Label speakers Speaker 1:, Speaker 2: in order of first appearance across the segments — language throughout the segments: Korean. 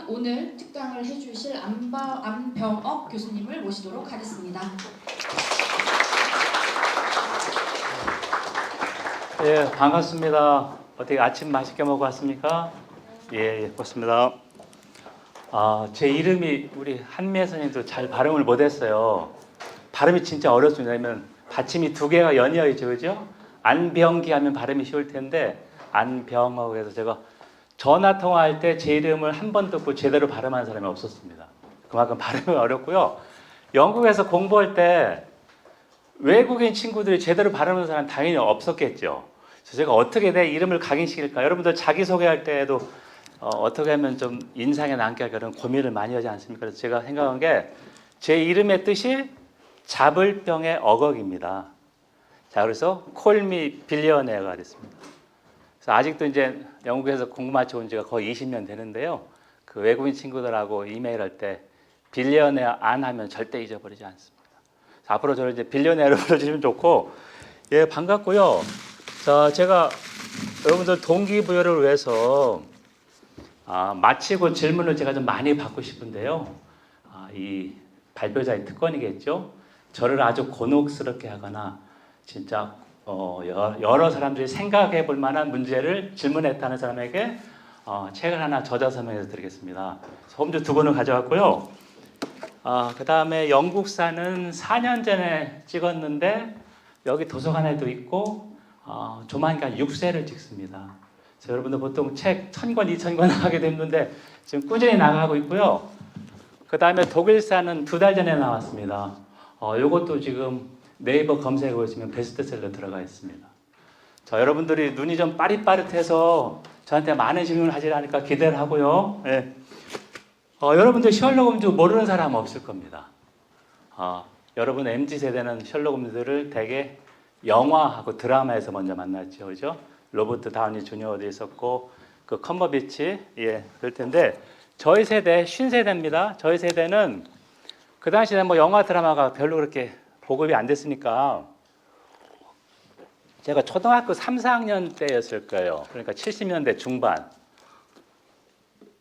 Speaker 1: 그러면 오늘 특강을 해주실 안병업 교수님을 모시도록 하겠습니다.
Speaker 2: 예, 반갑습니다. 어떻게 아침 맛있게 먹고 왔습니까? 예, 고맙습니다. 제 이름이 우리 한미애 선생님도 잘 발음을 못했어요. 발음이 진짜 어렵습니다. 왜냐면 받침이 두 개가 연이어 있죠, 그죠? 안병기 하면 발음이 쉬울 텐데 안병하고 해서 제가 전화 통화할 때 제 이름을 한 번 듣고 제대로 발음하는 사람이 없었습니다. 그만큼 발음이 어렵고요. 영국에서 공부할 때 외국인 친구들이 제대로 발음하는 사람 당연히 없었겠죠. 그래서 제가 어떻게 내 이름을 각인시킬까? 여러분들 자기소개할 때에도 어떻게 하면 좀 인상에 남게 할까 그런 고민을 많이 하지 않습니까? 그래서 제가 생각한 게 제 이름의 뜻이 잡을 병의 어걱입니다. 자, 그래서 콜미 빌리어네어가 됐습니다. 그래서 아직도 이제 영국에서 공부 마쳐 온 지가 거의 20년 되는데요. 그 외국인 친구들하고 이메일할 때 빌리어네어 안 하면 절대 잊어버리지 않습니다. 앞으로 저를 이제 빌리어네어로 불러주시면 좋고, 예, 반갑고요. 자, 제가 여러분들 동기부여를 위해서 마치고 질문을 제가 좀 많이 받고 싶은데요. 이 발표자의 특권이겠죠. 저를 아주 곤혹스럽게 하거나 진짜 여러 사람들이 생각해 볼 만한 문제를 질문했다는 사람에게 책을 하나 저자 설명해서 드리겠습니다. 홈즈 두 권을 가져왔고요. 그 다음에 영국사는 4년 전에 찍었는데 여기 도서관에도 있고 조만간 6세를 찍습니다. 그래서 여러분들 보통 책 1000권, 2000권 나가게 됐는데 지금 꾸준히 나가고 있고요. 그 다음에 독일사는 2달 전에 나왔습니다. 이것도 지금 네이버 검색해 보시면 베스트셀러 들어가 있습니다. 자, 여러분들이 눈이 좀 빠릿빠릿해서 저한테 많은 질문을 하시라니까 기대를 하고요. 예. 여러분들 셜록 홈즈 모르는 사람 없을 겁니다. 여러분 MZ세대는 셜록 홈즈를 대개 영화하고 드라마에서 먼저 만났죠. 그죠? 로버트 다우니 주니어도 있었고, 그 컴버비치, 예, 그럴 텐데, 저희 세대, 50세대입니다. 저희 세대는 그 당시에 뭐 영화 드라마가 별로 그렇게 보급이 안 됐으니까, 제가 초등학교 3, 4학년 때였을 거예요. 그러니까 70년대 중반.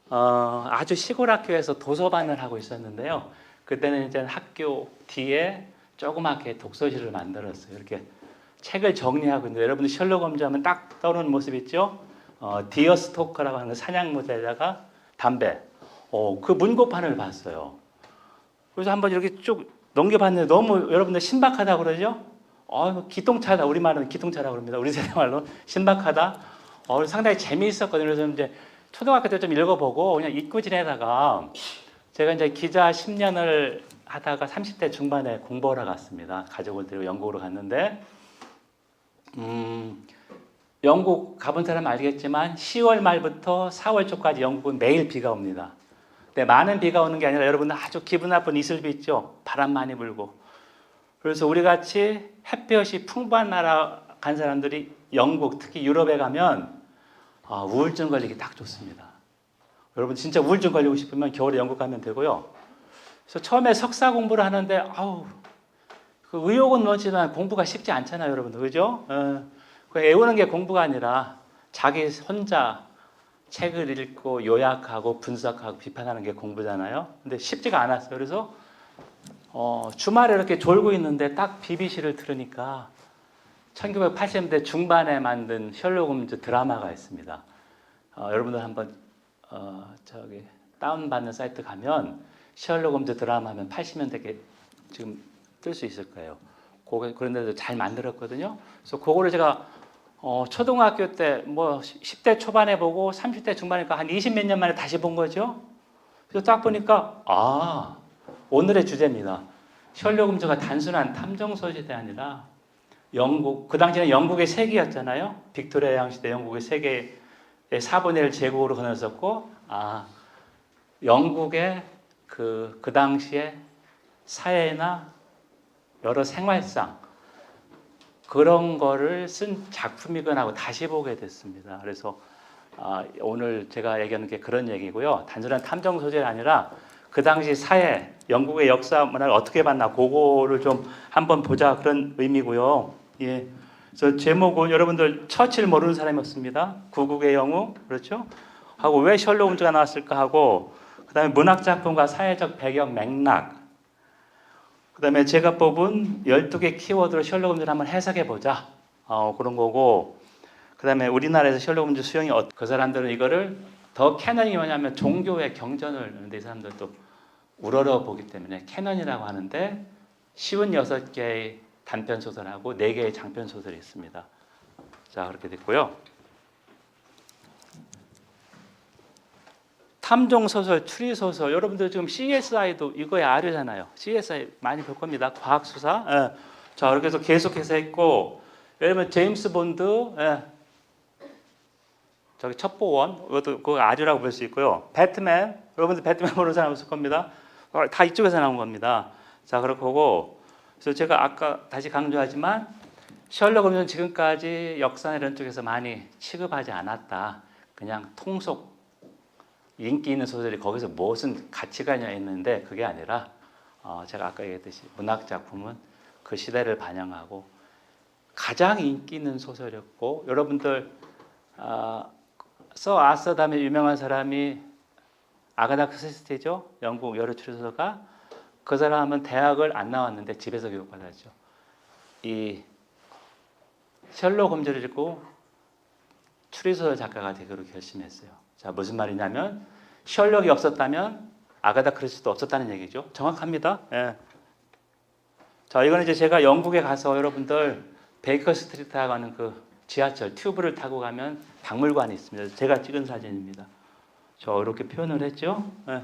Speaker 2: 아주 시골 학교에서 도서관을 하고 있었는데요. 그때는 이제 학교 뒤에 조그맣게 독서실을 만들었어요. 이렇게 책을 정리하고 있는데 여러분들 셜록 홈즈 하면 딱 떠오르는 모습 있죠? 디어 스토커라고 하는 사냥모자에다가 담배. 그 문고판을 봤어요. 그래서 한번 이렇게 쭉 넘겨봤는데 너무 여러분들 신박하다 그러죠? 기똥차다. 우리말은 기똥차라고 그럽니다. 우리 세대 말로 신박하다. 상당히 재미있었거든요. 그래서 이제 초등학교 때 좀 읽어보고 그냥 잊고 지내다가 제가 이제 기자 10년을 하다가 30대 중반에 공부하러 갔습니다. 가족을 데리고 영국으로 갔는데 영국 가본 사람 알겠지만 10월 말부터 4월 초까지 영국은 매일 비가 옵니다. 근데 많은 비가 오는 게 아니라 여러분들 아주 기분 나쁜 이슬비 있죠. 바람 많이 불고. 그래서 우리 같이 햇볕이 풍부한 나라 간 사람들이 영국 특히 유럽에 가면 우울증 걸리기 딱 좋습니다. 여러분 진짜 우울증 걸리고 싶으면 겨울에 영국 가면 되고요. 그래서 처음에 석사 공부를 하는데 그 의욕은 넘치지만 공부가 쉽지 않잖아요, 여러분들. 그죠? 애우는 게 공부가 아니라 자기 혼자 책을 읽고 요약하고 분석하고 비판하는 게 공부잖아요. 근데 쉽지가 않았어요. 그래서 주말에 이렇게 졸고 있는데 딱 BBC를 들으니까 1980년대 중반에 만든 셜록 홈즈 드라마가 있습니다. 여러분들 한번 다운받는 사이트 가면 셜록 홈즈 드라마 하면 80년대 지금 뜰 수 있을 거예요. 그런 데도 잘 만들었거든요. 그래서 그거를 제가 초등학교 때 뭐 10대 초반에 보고 30대 중반이니까 한 20몇 년 만에 다시 본 거죠. 그래서 딱 보니까 오늘의 주제입니다. 셜록 홈즈가 단순한 탐정 소설이 아니라 영국, 그 당시에는 영국의 세계였잖아요. 빅토리아 양시대 영국의 세계의 4분의 1 제국으로 건너섰고, 영국의 그 당시에 사회나 여러 생활상 그런 거를 쓴 작품이거나 하고 다시 보게 됐습니다. 그래서 오늘 제가 얘기하는 게 그런 얘기고요. 단순한 탐정 소설이 아니라 그 당시 사회, 영국의 역사 문화를 어떻게 봤나 그거를 좀 한번 보자 그런 의미고요. 예. 그래서 제목은 여러분들 처칠 모르는 사람이었습니다. 구국의 영웅, 그렇죠? 하고 왜 셜록 홈즈가 나왔을까 하고 그다음에 문학 작품과 사회적 배경 맥락. 그다음에 제가 뽑은 12개 키워드로 셜록 홈즈를 한번 해석해 보자. 그런 거고. 그다음에 우리나라에서 셜록 홈즈 수용이 그 사람들은 이거를 더 캐논이 뭐냐면 종교의 경전을 하는데 이 사람들도 우러러 보기 때문에 캐논이라고 하는데 쉬운 6개의 단편 소설하고 4개의 장편 소설이 있습니다. 자, 그렇게 됐고요. 탐정 소설, 추리 소설. 여러분들 지금 CSI도 이거에 아류잖아요. CSI 많이 볼 겁니다. 과학 수사. 예. 자, 이렇게 해서 계속해서 했고, 예를 들면 제임스 본드, 예. 저기 첩보원, 이것도 그 아류라고 볼 수 있고요. 배트맨, 여러분들 배트맨 보는 사람 없을 겁니다. 다 이쪽에서 나온 겁니다. 자, 그렇고, 그래서 제가 아까 다시 강조하지만 셜록 홈즈는 지금까지 역사나 이런 쪽에서 많이 취급하지 않았다. 그냥 통속 인기 있는 소설이 거기서 무슨 가치가 있는데 그게 아니라 제가 아까 얘기했듯이 문학 작품은 그 시대를 반영하고 가장 인기 있는 소설이었고 여러분들 서 아서 다음에 유명한 사람이 아가다 크리스티죠. 영국 여러 추리소설가. 그 사람은 대학을 안 나왔는데 집에서 교육받았죠. 이 셜록 홈즈를 읽고 추리소설 작가가 되기로 결심했어요. 자, 무슨 말이냐면 셜록이 없었다면 아가다 크리스티도 없었다는 얘기죠. 정확합니다. 예. 자, 이거는 이제 제가 영국에 가서 여러분들 베이커 스트리트라고 하는 그 지하철 튜브를 타고 가면 박물관이 있습니다. 제가 찍은 사진입니다. 저 이렇게 표현을 했죠. 예.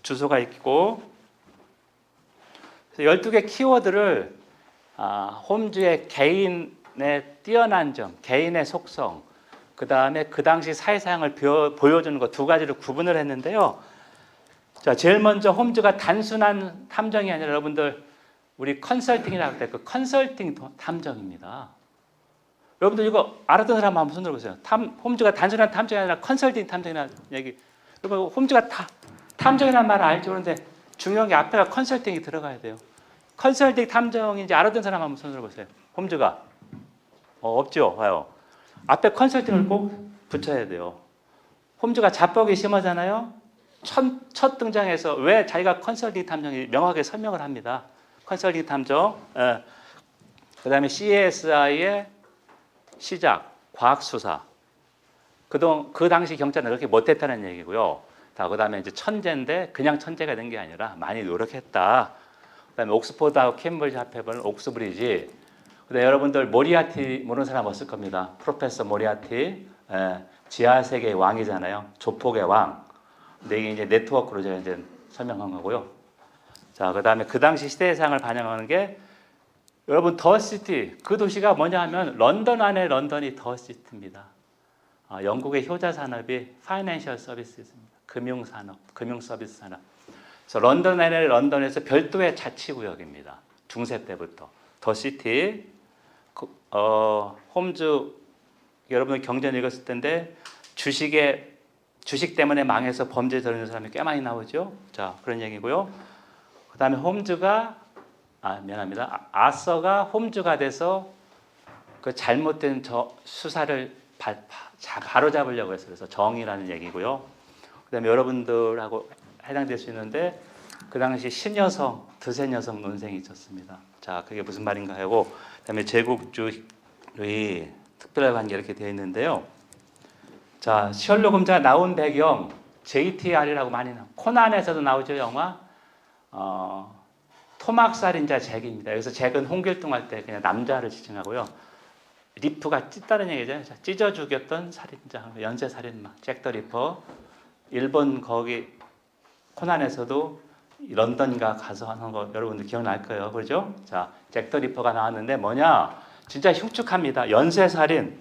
Speaker 2: 주소가 있고 12개 키워드를 홈즈의 개인의 뛰어난 점, 개인의 속성, 그 다음에 그 당시 사회상을 보여주는 것 2가지로 구분을 했는데요. 자, 제일 먼저 홈즈가 단순한 탐정이 아니라 여러분들 우리 컨설팅이라고 할 때 그 컨설팅 탐정입니다. 여러분들 이거 알았던 사람 한번 손 들어보세요. 홈즈가 단순한 탐정이 아니라 컨설팅 탐정이라는 얘기. 여러분 홈즈가 탐정이라는 말을 알죠. 그런데 중요한 게 앞에가 컨설팅이 들어가야 돼요. 컨설팅 탐정인지 알았던 사람 한번 손 들어보세요. 홈즈가 없죠. 봐요. 앞에 컨설팅을 꼭 붙여야 돼요. 홈즈가 자뻑이 심하잖아요. 첫 등장에서 왜 자기가 컨설팅 탐정이 명확하게 설명을 합니다. 컨설팅 탐정. 그 다음에 CSI의 시작, 과학수사. 그 당시 경찰은 그렇게 못했다는 얘기고요. 그 다음에 이제 천재인데 그냥 천재가 된 게 아니라 많이 노력했다. 그 다음에 옥스포드하고 캠브리지 합해본 옥스브리지. 근데 여러분들 모리아티 모르는 사람 없을 겁니다. 프로페서 모리아티, 지하 세계의 왕이잖아요. 조폭의 왕. 근데 이게 이제 네트워크로 제가 이제 설명한 거고요. 자, 그 다음에 그 당시 시대상을 반영하는 게 여러분 더시티, 그 도시가 뭐냐 하면 런던 안에 런던이 더시티입니다. 영국의 효자 산업이 파이낸셜 서비스입니다. 금융산업, 금융서비스 산업. 그래서 런던 안에 런던에서 별도의 자치구역입니다. 중세 때부터. 더시티, 홈즈 여러분들 경전 읽었을 텐데 주식 때문에 망해서 범죄에 들어있는 사람이 꽤 많이 나오죠. 자, 그런 얘기고요. 그 다음에 홈즈가 미안합니다. 아서가 홈즈가 돼서 그 잘못된 수사를 바로 잡으려고 했어요. 그래서 정의라는 얘기고요. 그다음에 여러분들하고 해당될 수 있는데 그 당시 신여성, 드센여성 논쟁이 있었습니다. 자, 그게 무슨 말인가 하고 그다음에 제국주의 특별한 관계 이렇게 되어 있는데요. 자, 셜록 홈즈가 나온 배경 JTR이라고 많이 코난에서도 나오죠, 영화. 토막 살인자 잭입니다. 여기서 잭은 홍길동 할 때 그냥 남자를 지칭하고요. 리프가 찢다는 얘기죠. 찢어 죽였던 살인자, 연쇄 살인마, 잭 더 리퍼. 일본 거기 코난에서도 런던가 가서 하는 거 여러분들 기억날 거예요. 그렇죠? 자, 잭 더 리퍼가 나왔는데 뭐냐? 진짜 흉측합니다. 연쇄 살인.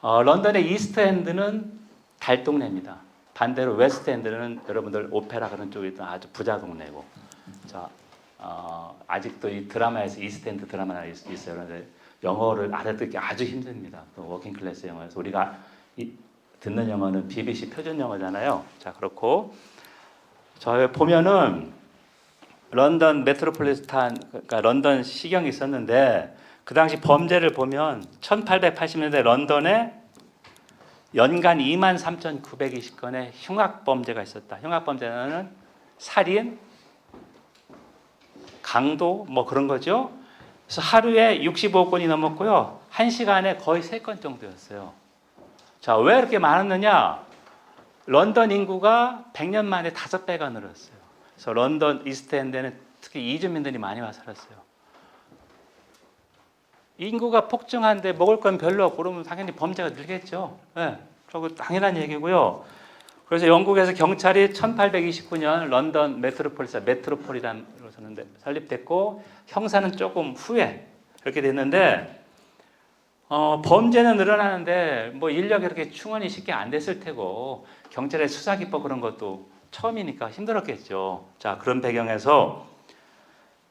Speaker 2: 런던의 이스트엔드는 달동네입니다. 반대로 웨스트엔드는 여러분들 오페라 그런 쪽에 있던 아주 부자 동네고. 자, 아직도 이 드라마에서 이스트엔드 드라마가 있어요. 그런데 영어를 알아듣기 아주 힘듭니다. 또 워킹 클래스 영어에서 우리가 듣는 영어는 BBC 표준 영어잖아요. 자, 그렇고 저 보면은 런던 메트로폴리탄 그러니까 런던 시경이 있었는데 그 당시 범죄를 보면 1880년대 런던에 연간 23,920건의 흉악 범죄가 있었다. 흉악 범죄는 살인, 강도 뭐 그런 거죠. 그래서 하루에 65건이 넘었고요. 1시간에 거의 3건 정도였어요. 자, 왜 이렇게 많았느냐? 런던 인구가 100년 만에 5배가 늘었어요. 그래서 런던 이스트엔드에는 특히 이주민들이 많이 와 살았어요. 인구가 폭증하는데 먹을 건 별로 없고 그러면 당연히 범죄가 늘겠죠. 네, 저거 당연한 얘기고요. 그래서 영국에서 경찰이 1829년 런던 메트로폴이라는 곳이었는데 설립됐고 형사는 조금 후에 그렇게 됐는데 범죄는 늘어나는데 뭐 인력이 그렇게 충원이 쉽게 안 됐을 테고 경찰의 수사 기법 그런 것도 처음이니까 힘들었겠죠. 자, 그런 배경에서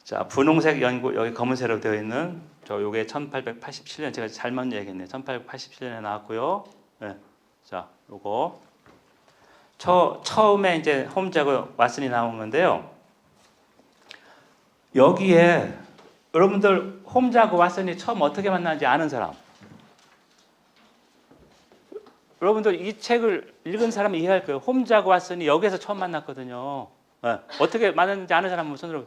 Speaker 2: 자, 분홍색 연구 여기 검은색으로 되어 있는 저 요게 1887년 제가 잘못 얘기했네요. 1887년에 나왔고요. 네. 자, 요거 처음에 이제 홈즈하고 왓슨이 나온 건데요. 여기에 여러분들 홈즈하고 왓슨이 처음 어떻게 만났는지 아는 사람? 여러분들 이 책을 읽은 사람은 이해할 거예요. 홈즈하고 왓슨이 여기에서 처음 만났거든요. 네. 어떻게 만났는지 아는 사람은 손으로.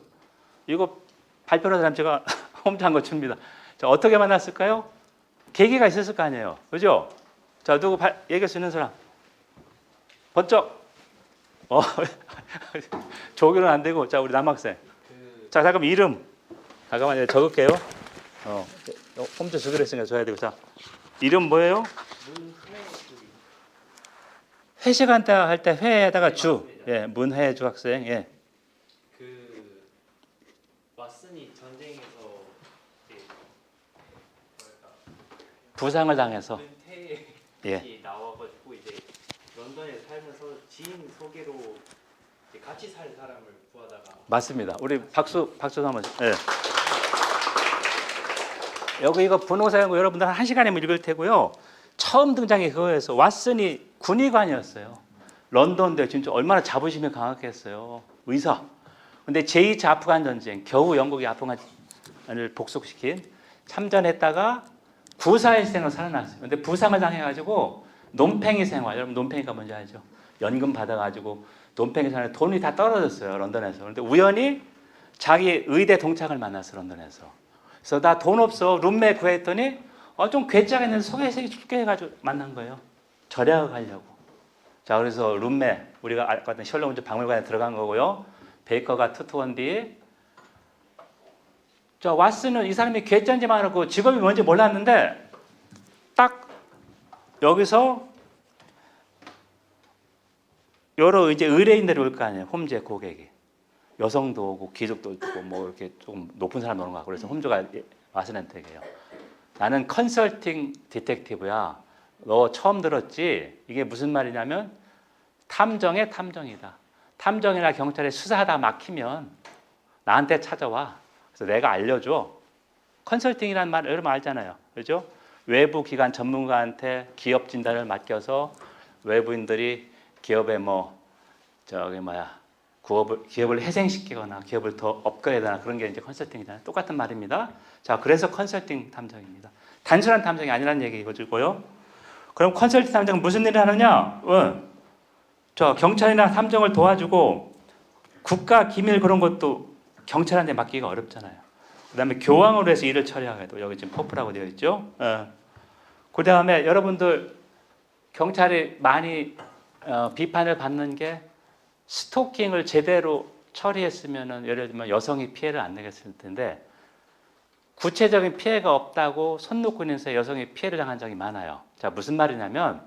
Speaker 2: 이거 발표하는 사람 제가 홈즈한 거 줍니다. 자, 어떻게 만났을까요? 계기가 있었을 거 아니에요. 그죠? 자, 누구 얘기할 수 있는 사람? 번쩍. 조교는 안 되고. 자, 우리 남학생. 자, 잠깐만 이름. 잠깐만 적을게요. 홈즈 주기로 했으니까 줘야 되고. 자, 이름 뭐예요? 회 시간 때 할 때 회에다가 주. 예, 문혜주 학생. 예.
Speaker 3: 왓슨이 전쟁에서
Speaker 2: 부상을 당해서
Speaker 3: 은퇴 나와가지고 이제 런던에 살면서 지인 소개로 이제 같이 살 사람을 구하다가
Speaker 2: 맞습니다. 우리 박수 한번. 예. 여기 이거 분홍색 여러분들 한 시간이면 읽을 테고요. 처음 등장이 그거여서 왓슨이 군의관이었어요. 런던대 진짜 얼마나 자부심이 강했겠어요. 의사. 근데 제2차 아프간 전쟁 겨우 영국이 아프간을 복속시킨 참전했다가 구사일생으로 살아났어요. 근데 부상을 당해가지고 논팽이 생활. 여러분 논팽이가 뭔지 알죠? 연금 받아가지고 논팽이 생활 돈이 다 떨어졌어요. 런던에서. 그런데 우연히 자기 의대 동창을 만났어 런던에서. 그래서 나 돈 없어 룸메 구했더니 좀 괴짜겠는데 소개해서 줄게 해가지고 만난 거예요. 절약을 하려고. 자, 그래서 룸메 우리가 아까 봤던 셜록 홈즈 박물관에 들어간 거고요. 베이커가 투투원 뒤. 저 왓슨은 이 사람이 괴짜인지만 알고 직업이 뭔지 몰랐는데 딱 여기서 여러 이제 의뢰인들이 올 거 아니에요. 홈즈의 고객이. 여성도 오고 귀족도 오고 뭐 이렇게 조금 높은 사람 오는 거 같고 그래서 홈즈가 왓슨한테 얘기해요. 나는 컨설팅 디텍티브야. 너 처음 들었지? 이게 무슨 말이냐면 탐정의 탐정이다. 탐정이나 경찰에 수사하다 막히면 나한테 찾아와. 그래서 내가 알려줘. 컨설팅이라는 말 여러분 알잖아요. 그렇죠? 외부 기관 전문가한테 기업 진단을 맡겨서 외부인들이 기업의 기업을 회생시키거나 기업을 더 업그레이드하거나 그런 게 이제 컨설팅이잖아요. 똑같은 말입니다. 자, 그래서 컨설팅 탐정입니다. 단순한 탐정이 아니라는 얘기고요. 그럼 컨설팅 탐정은 무슨 일을 하느냐? 저 경찰이나 탐정을 도와주고 국가 기밀 그런 것도 경찰한테 맡기기가 어렵잖아요. 그다음에 교황으로 해서 일을 처리하기도 여기 지금 포프라고 되어 있죠. 그다음에 여러분들 경찰이 많이 비판을 받는 게 스토킹을 제대로 처리했으면은 예를 들면 여성이 피해를 안 내겠을 텐데 구체적인 피해가 없다고 손 놓고 있는 여성이 피해를 당한 적이 많아요. 자, 무슨 말이냐면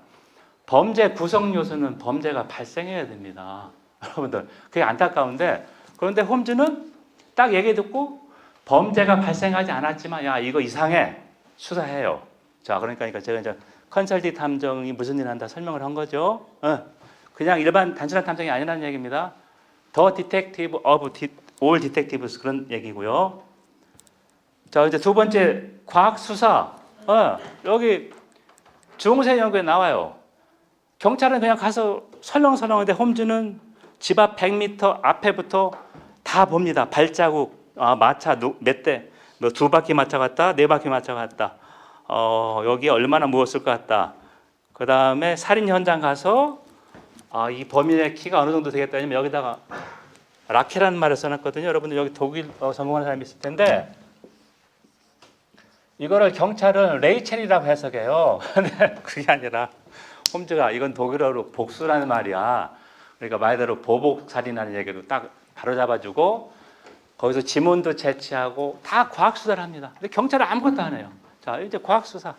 Speaker 2: 범죄 구성 요소는 범죄가 발생해야 됩니다. 여러분들 그게 안타까운데 그런데 홈즈는 딱 얘기 듣고 범죄가 발생하지 않았지만 야 이거 이상해 수사해요. 자, 그러니까 제가 이제 컨설팅 탐정이 무슨 일을 한다 설명을 한 거죠. 그냥 일반 단순한 탐정이 아니라는 얘기입니다. 더 디텍티브 오브 올 디텍티브스 그런 얘기고요. 자, 이제 두 번째 과학 수사. 여기 중세 연구에 나와요. 경찰은 그냥 가서 설렁설렁한데 홈즈는 집 앞 100m 앞에부터 다 봅니다. 발자국, 마차 몇 대, 뭐 2바퀴 마차 같다, 4바퀴 마차 같다. 여기 얼마나 무었을 것 같다. 그 다음에 살인 현장 가서 이 범인의 키가 어느 정도 되겠다. 왜냐면 여기다가 라케라는 말을 써놨거든요. 여러분들 여기 독일 전공하는 사람이 있을 텐데 이거를 경찰은 레이첼이라고 해석해요. 근데 그게 아니라 홈즈가 이건 독일어로 복수라는 말이야. 그러니까 말대로 보복 살인하는 얘기로 딱 바로 잡아주고 거기서 지문도 채취하고 다 과학 수사를 합니다. 근데 경찰은 아무것도 안 해요. 자, 이제 과학 수사.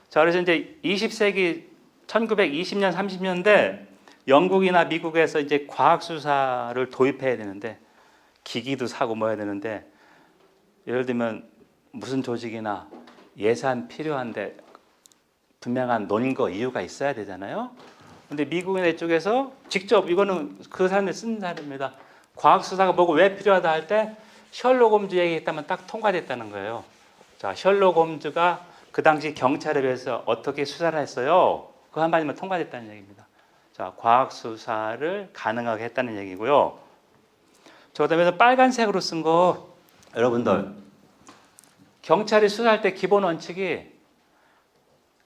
Speaker 2: 자, 그래서 이제 20세기 1920년 30년대 영국이나 미국에서 이제 과학 수사를 도입해야 되는데 기기도 사고 뭐 해야 되는데 예를 들면 무슨 조직이나 예산 필요한데 분명한 논거 이유가 있어야 되잖아요. 근데 미국이나 이쪽에서 직접 이거는 그 사람들이 쓴 사람입니다. 과학 수사가 뭐고 왜 필요하다 할 때 셜록 홈즈 얘기했다면 딱 통과됐다는 거예요. 자, 셜록 홈즈가 그 당시 경찰에 비해서 어떻게 수사를 했어요? 그 한마디면 통과됐다는 얘기입니다. 자, 과학 수사를 가능하게 했다는 얘기고요. 저 그다음에 빨간색으로 쓴 거 여러분들 경찰이 수사할 때 기본 원칙이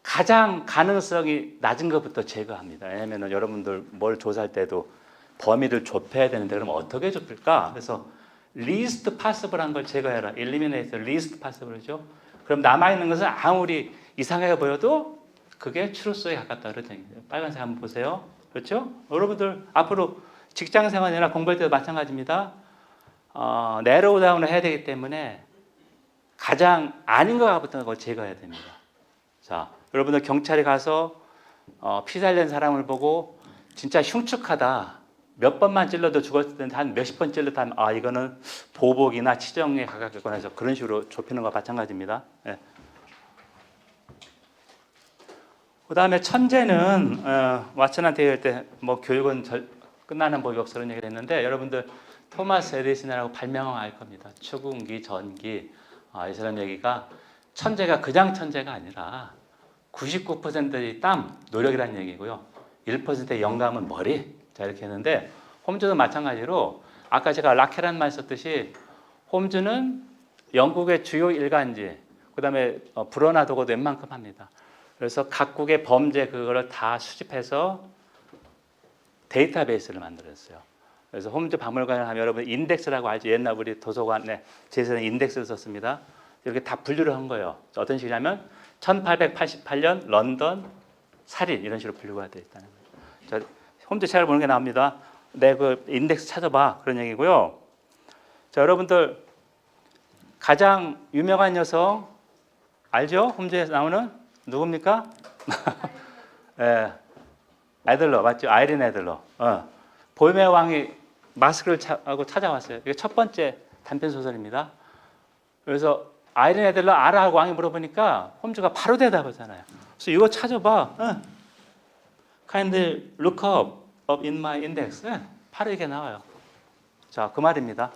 Speaker 2: 가장 가능성이 낮은 것부터 제거합니다. 왜냐하면 여러분들 뭘 조사할 때도 범위를 좁혀야 되는데 그럼 어떻게 좁힐까? 그래서 least possible한 걸 제거해라. eliminate least possible죠. 그럼 남아있는 것은 아무리 이상하게 보여도 그게 truth에 가깝다 그런 얘기예요. 빨간색 한번 보세요. 그렇죠? 여러분들 앞으로 직장 생활이나 공부할 때도 마찬가지입니다. narrow down을 해야 되기 때문에 가장 아닌 것부터 그걸 제거해야 됩니다. 자, 여러분들 경찰에 가서 피살된 사람을 보고 진짜 흉측하다. 몇 번만 찔러도 죽었을 텐데 한 몇십 번 찔러도 이거는 보복이나 치정에 가깝겠구나 해서 그런 식으로 좁히는 것과 마찬가지입니다. 예. 그 다음에 천재는 왓슨한테 얘기할 때 뭐 교육은 끝나는 법이 없어 그런 얘기를 했는데 여러분들 토마스 에디슨이라고 발명왕 알 겁니다. 추궁기, 전기. 이 사람 얘기가 천재가 그냥 천재가 아니라 99%의 땀, 노력이라는 얘기고요. 1%의 영감은 머리. 자, 이렇게 했는데 홈즈도 마찬가지로 아까 제가 라케라는 말 썼듯이 홈즈는 영국의 주요 일간지, 그 다음에 불어나 도고도 웬만큼 합니다. 그래서 각국의 범죄 그거를 다 수집해서 데이터베이스를 만들었어요. 그래서 홈즈 박물관을 하면 여러분 인덱스라고 알죠? 옛날 우리 도서관에 제에서는 인덱스를 썼습니다. 이렇게 다 분류를 한 거예요. 어떤 식이냐면 1888년 런던 살인 이런 식으로 분류가 되어 있다는 거예요. 자, 홈즈 책을 보는 게 나옵니다. 내 그 인덱스 찾아봐 그런 얘기고요. 자, 여러분들 가장 유명한 여성 알죠? 홈즈에서 나오는 누굽니까? 예, 애들러 맞죠? 아이린 애들러. 보헤미안 왕이 마스크를 하고 찾아왔어요. 이게 첫 번째 단편 소설입니다. 그래서 아이린 애들러 알아 하고 왕이 물어보니까 홈즈가 바로 대답하잖아요. 그래서 이거 찾아봐. Kindly look up in my index. 바로 이게 나와요. 자, 그 말입니다.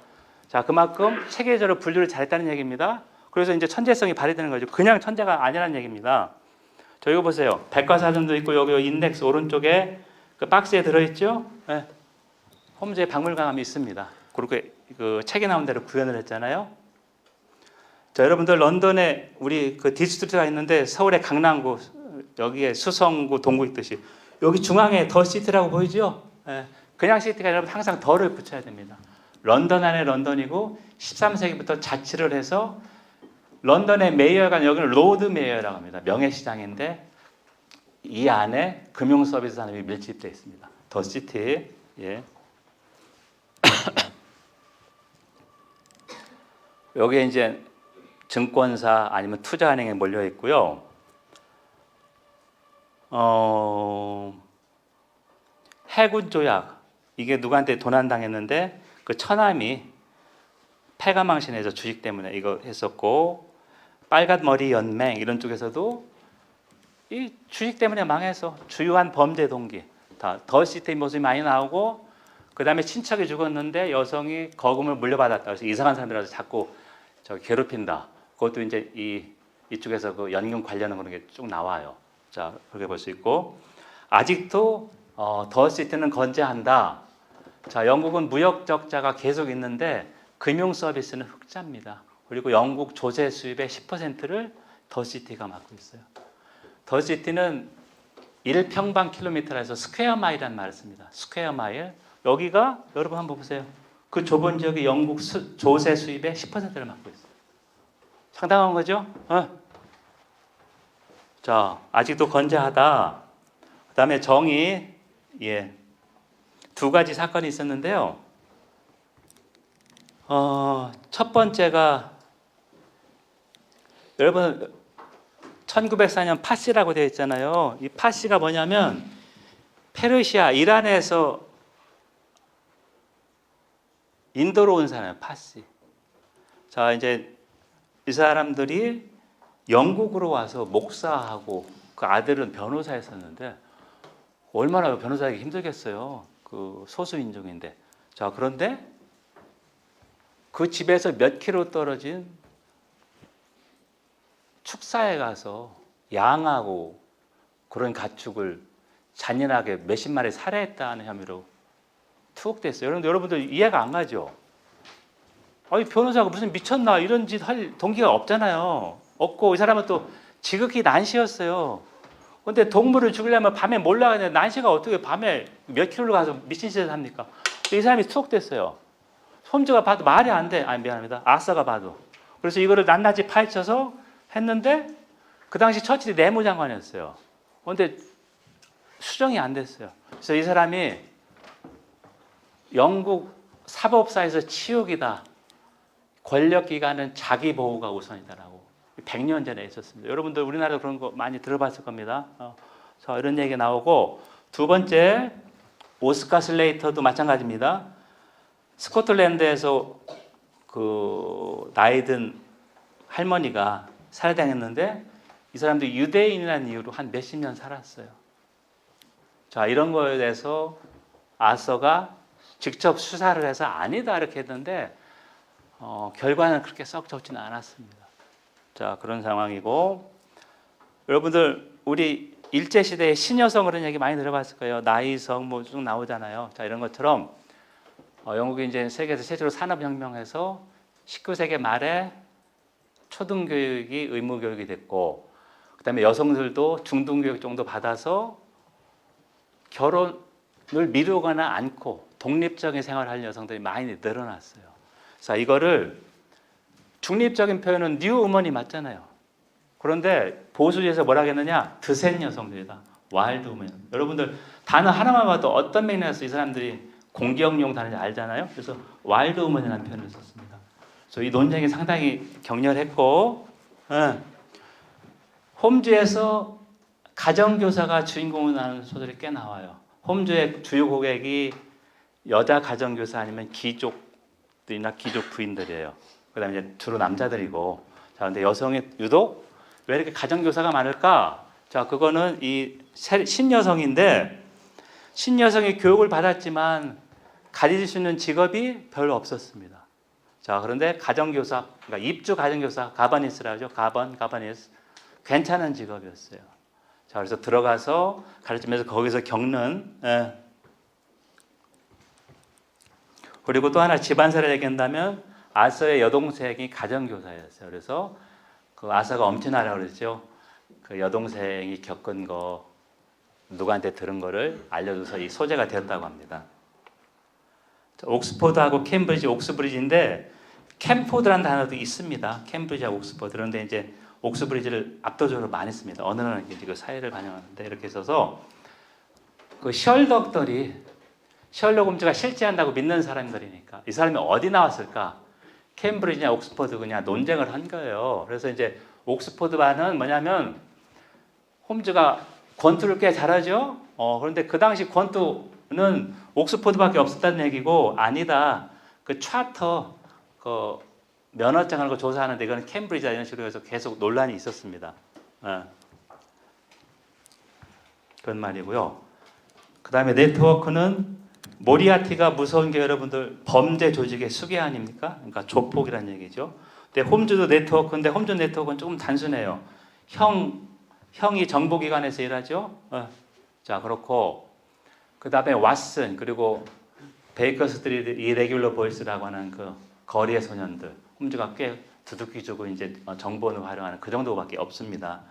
Speaker 2: 자, 그만큼 체계적으로 분류를 잘했다는 얘기입니다. 그래서 이제 천재성이 발휘되는 거죠. 그냥 천재가 아니라는 얘기입니다. 저 이거 보세요. 백과사전도 있고 여기 인덱스 오른쪽에 그 박스에 들어있죠. 네. 홈즈의 박물관이 있습니다. 그렇게 그 책에 나온 대로 구현을 했잖아요. 자, 여러분들 런던에 우리 그 디스트리크가 있는데 서울의 강남구 여기에 수성구 동구 있듯이 여기 중앙에 더 시티라고 보이죠? 네. 그냥 시티가 여러분 항상 더를 붙여야 됩니다. 런던 안에 런던이고 13세기부터 자치를 해서 런던의 메이어가 여기는 로드 메이어라고 합니다. 명예시장인데 이 안에 금융 서비스 산업이 밀집되어 있습니다. 더 시티. 예. 여기에 이제 증권사 아니면 투자은행에 몰려 있고요. 해군 조약 이게 누구한테 도난당했는데 그 처남이 패가망신해서 주식 때문에 이거 했었고 빨간 머리 연맹 이런 쪽에서도 이 주식 때문에 망해서 주요한 범죄 동기 더 시티의 모습이 많이 나오고 그 다음에 친척이 죽었는데 여성이 거금을 물려받았다. 그래서 이상한 사람들한테 자꾸 괴롭힌다. 그것도 이제 이쪽에서 그 연금 관련한 그런 게 쭉 나와요. 자, 그렇게 볼 수 있고 아직도 더 시티는 건재한다. 자, 영국은 무역 적자가 계속 있는데 금융 서비스는 흑자입니다. 그리고 영국 조세 수입의 10%를 더 시티가 맡고 있어요. 더 시티는 1평방킬로미터라서 스퀘어 마일이라는 말을 씁니다. 스퀘어 마일. 여기가 여러분 한번 보세요. 그 좁은 지역이 영국 조세 수입의 10%를 맡고 있어요. 상당한 거죠? 자, 아직도 건재하다. 그다음에 정의, 두 가지 사건이 있었는데요. 첫 번째가 여러분 1904년 파시라고 되어 있잖아요. 이 파시가 뭐냐면 페르시아, 이란에서 인도로 온 사람이에요. 파시. 자, 이제 이 사람들이 영국으로 와서 목사하고 그 아들은 변호사였었는데 얼마나 변호사하기 힘들겠어요. 그 소수인종인데. 자, 그런데 그 집에서 몇 킬로 떨어진 축사에 가서 양하고 그런 가축을 잔인하게 몇십 마리 살해했다는 혐의로 투옥됐어요. 여러분들 이해가 안 가죠? 아니, 변호사가 무슨 미쳤나 이런 짓 할 동기가 없잖아요. 없고 이 사람은 또 지극히 난시였어요. 근데 동물을 죽이려면 밤에 몰라가는데 난시가 어떻게 밤에 몇 킬로 가서 미친 짓을 합니까? 이 사람이 투옥됐어요. 홈즈가 봐도 말이 안 돼. 아니, 미안합니다. 아싸가 봐도. 그래서 이거를 낱낱이 파헤쳐서 했는데 그 당시 처칠이 내무장관이었어요. 그런데 수정이 안 됐어요. 그래서 이 사람이 영국 사법사에서 치욕이다. 권력기관은 자기 보호가 우선이다라고 100년 전에 있었습니다. 여러분들 우리나라도 그런 거 많이 들어봤을 겁니다. 이런 얘기가 나오고, 두 번째 오스카 슬레이터도 마찬가지입니다. 스코틀랜드에서 그 나이 든 할머니가 살해당했는데 이 사람도 유대인이라는 이유로 한 몇십 년 살았어요. 자, 이런 거에 대해서 아서가 직접 수사를 해서 아니다 이렇게 했는데 결과는 그렇게 썩 좋지는 않았습니다. 자, 그런 상황이고, 여러분들 우리 일제 시대의 신여성 그런 얘기 많이 들어봤을 거예요. 나이성 뭐 쭉 나오잖아요. 자, 이런 것처럼 영국이 이제 세계에서 최초로 산업혁명해서 19세기 말에 초등교육이 의무교육이 됐고, 그다음에 여성들도 중등교육 정도 받아서 결혼을 미루거나 않고 독립적인 생활을 하는 여성들이 많이 늘어났어요. 자, 이거를 중립적인 표현은 뉴 우먼이 맞잖아요. 그런데 보수주의에서 뭐라 했느냐? 드센 여성들이다. 와일드 우먼. 여러분들 단어 하나만 봐도 어떤 맥락에서 이 사람들이 공격용 단어인지 알잖아요. 그래서 와일드 우먼이라는 표현을 썼습니다. 그래서 이 논쟁이 상당히 격렬했고, 홈즈에서 가정교사가 주인공으로 나오는 소설이 꽤 나와요. 홈즈의 주요 고객이 여자 가정교사 아니면 귀족들이나 귀족 부인들이에요. 그다음에 이제 주로 남자들이고, 자, 근데 여성이 유독 왜 이렇게 가정교사가 많을까? 자, 그거는 이 신여성인데, 신여성이 교육을 받았지만 가질 수 있는 직업이 별로 없었습니다. 자, 그런데 가정교사, 그러니까 입주 가정교사, 가버니스라죠. 가버니스. 괜찮은 직업이었어요. 자, 그래서 들어가서 가르치면서 거기서 겪는, 그리고 또 하나 집안사를 얘기한다면 아서의 여동생이 가정교사였어요. 그래서 그 아서가 엄친아라고 그랬죠. 그 여동생이 겪은 거, 누구한테 들은 거를 알려줘서 이 소재가 되었다고 합니다. 옥스퍼드하고 캠브리지, 옥스브리지인데 캠포드라는 단어도 있습니다. 캠브리지하고 옥스퍼드. 그런데 이제 옥스브리지를 압도적으로 많이 씁니다. 언어는 그 사회를 반영하는데 이렇게 있어서 그 셜록 홈즈가 실제한다고 믿는 사람들이니까 이 사람이 어디 나왔을까? 캠브리지냐 옥스퍼드 그냥 논쟁을 한 거예요. 그래서 이제 옥스퍼드 반은 뭐냐면 홈즈가 권투를 꽤 잘하죠. 그런데 그 당시 권투는 옥스퍼드밖에 없었다는 얘기고, 아니다. 그 차터 그 면허증 하는 거 조사하는데 이거는 캠브리지다 이런 식으로 해서 계속 논란이 있었습니다. 그런 말이고요. 그 다음에 네트워크는 모리아티가 무서운 게 여러분들 범죄 조직의 수괴 아닙니까? 그러니까 조폭이라는 얘기죠. 근데 홈즈도 네트워크인데 홈즈 네트워크는 조금 단순해요. 형이 정보기관에서 일하죠. 자, 그렇고 그 다음에 왓슨, 그리고 베이커 스트리트 이레귤러 보이스라고 하는 그 거리의 소년들, 홈즈가 꽤 두둑히 주고 이제 정보를 활용하는 그 정도밖에 없습니다.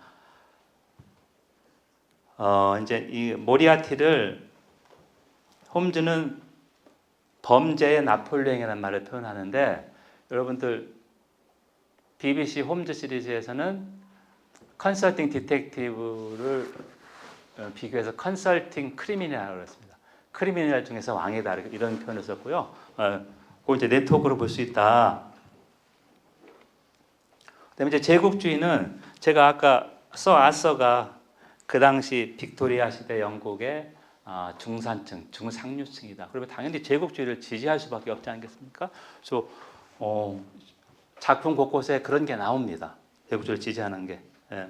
Speaker 2: 이제 이 모리아티를 홈즈는 범죄의 나폴레옹이라는 말을 표현하는데, 여러분들 BBC 홈즈 시리즈에서는 컨설팅 디텍티브를 비교해서 컨설팅 크리미널이라고 그랬습니다. 크리미널 중에서 왕이다 이런 표현을 썼고요. 그거 이제 네트워크로 볼 수 있다. 그다음에 이제 제국주의는 제가 아까 서 아서가 그 당시 빅토리아 시대 영국의 중산층, 중상류층이다. 그러면 당연히 제국주의를 지지할 수밖에 없지 않겠습니까? 그래서 작품 곳곳에 그런 게 나옵니다. 제국주의를 지지하는 게. 예.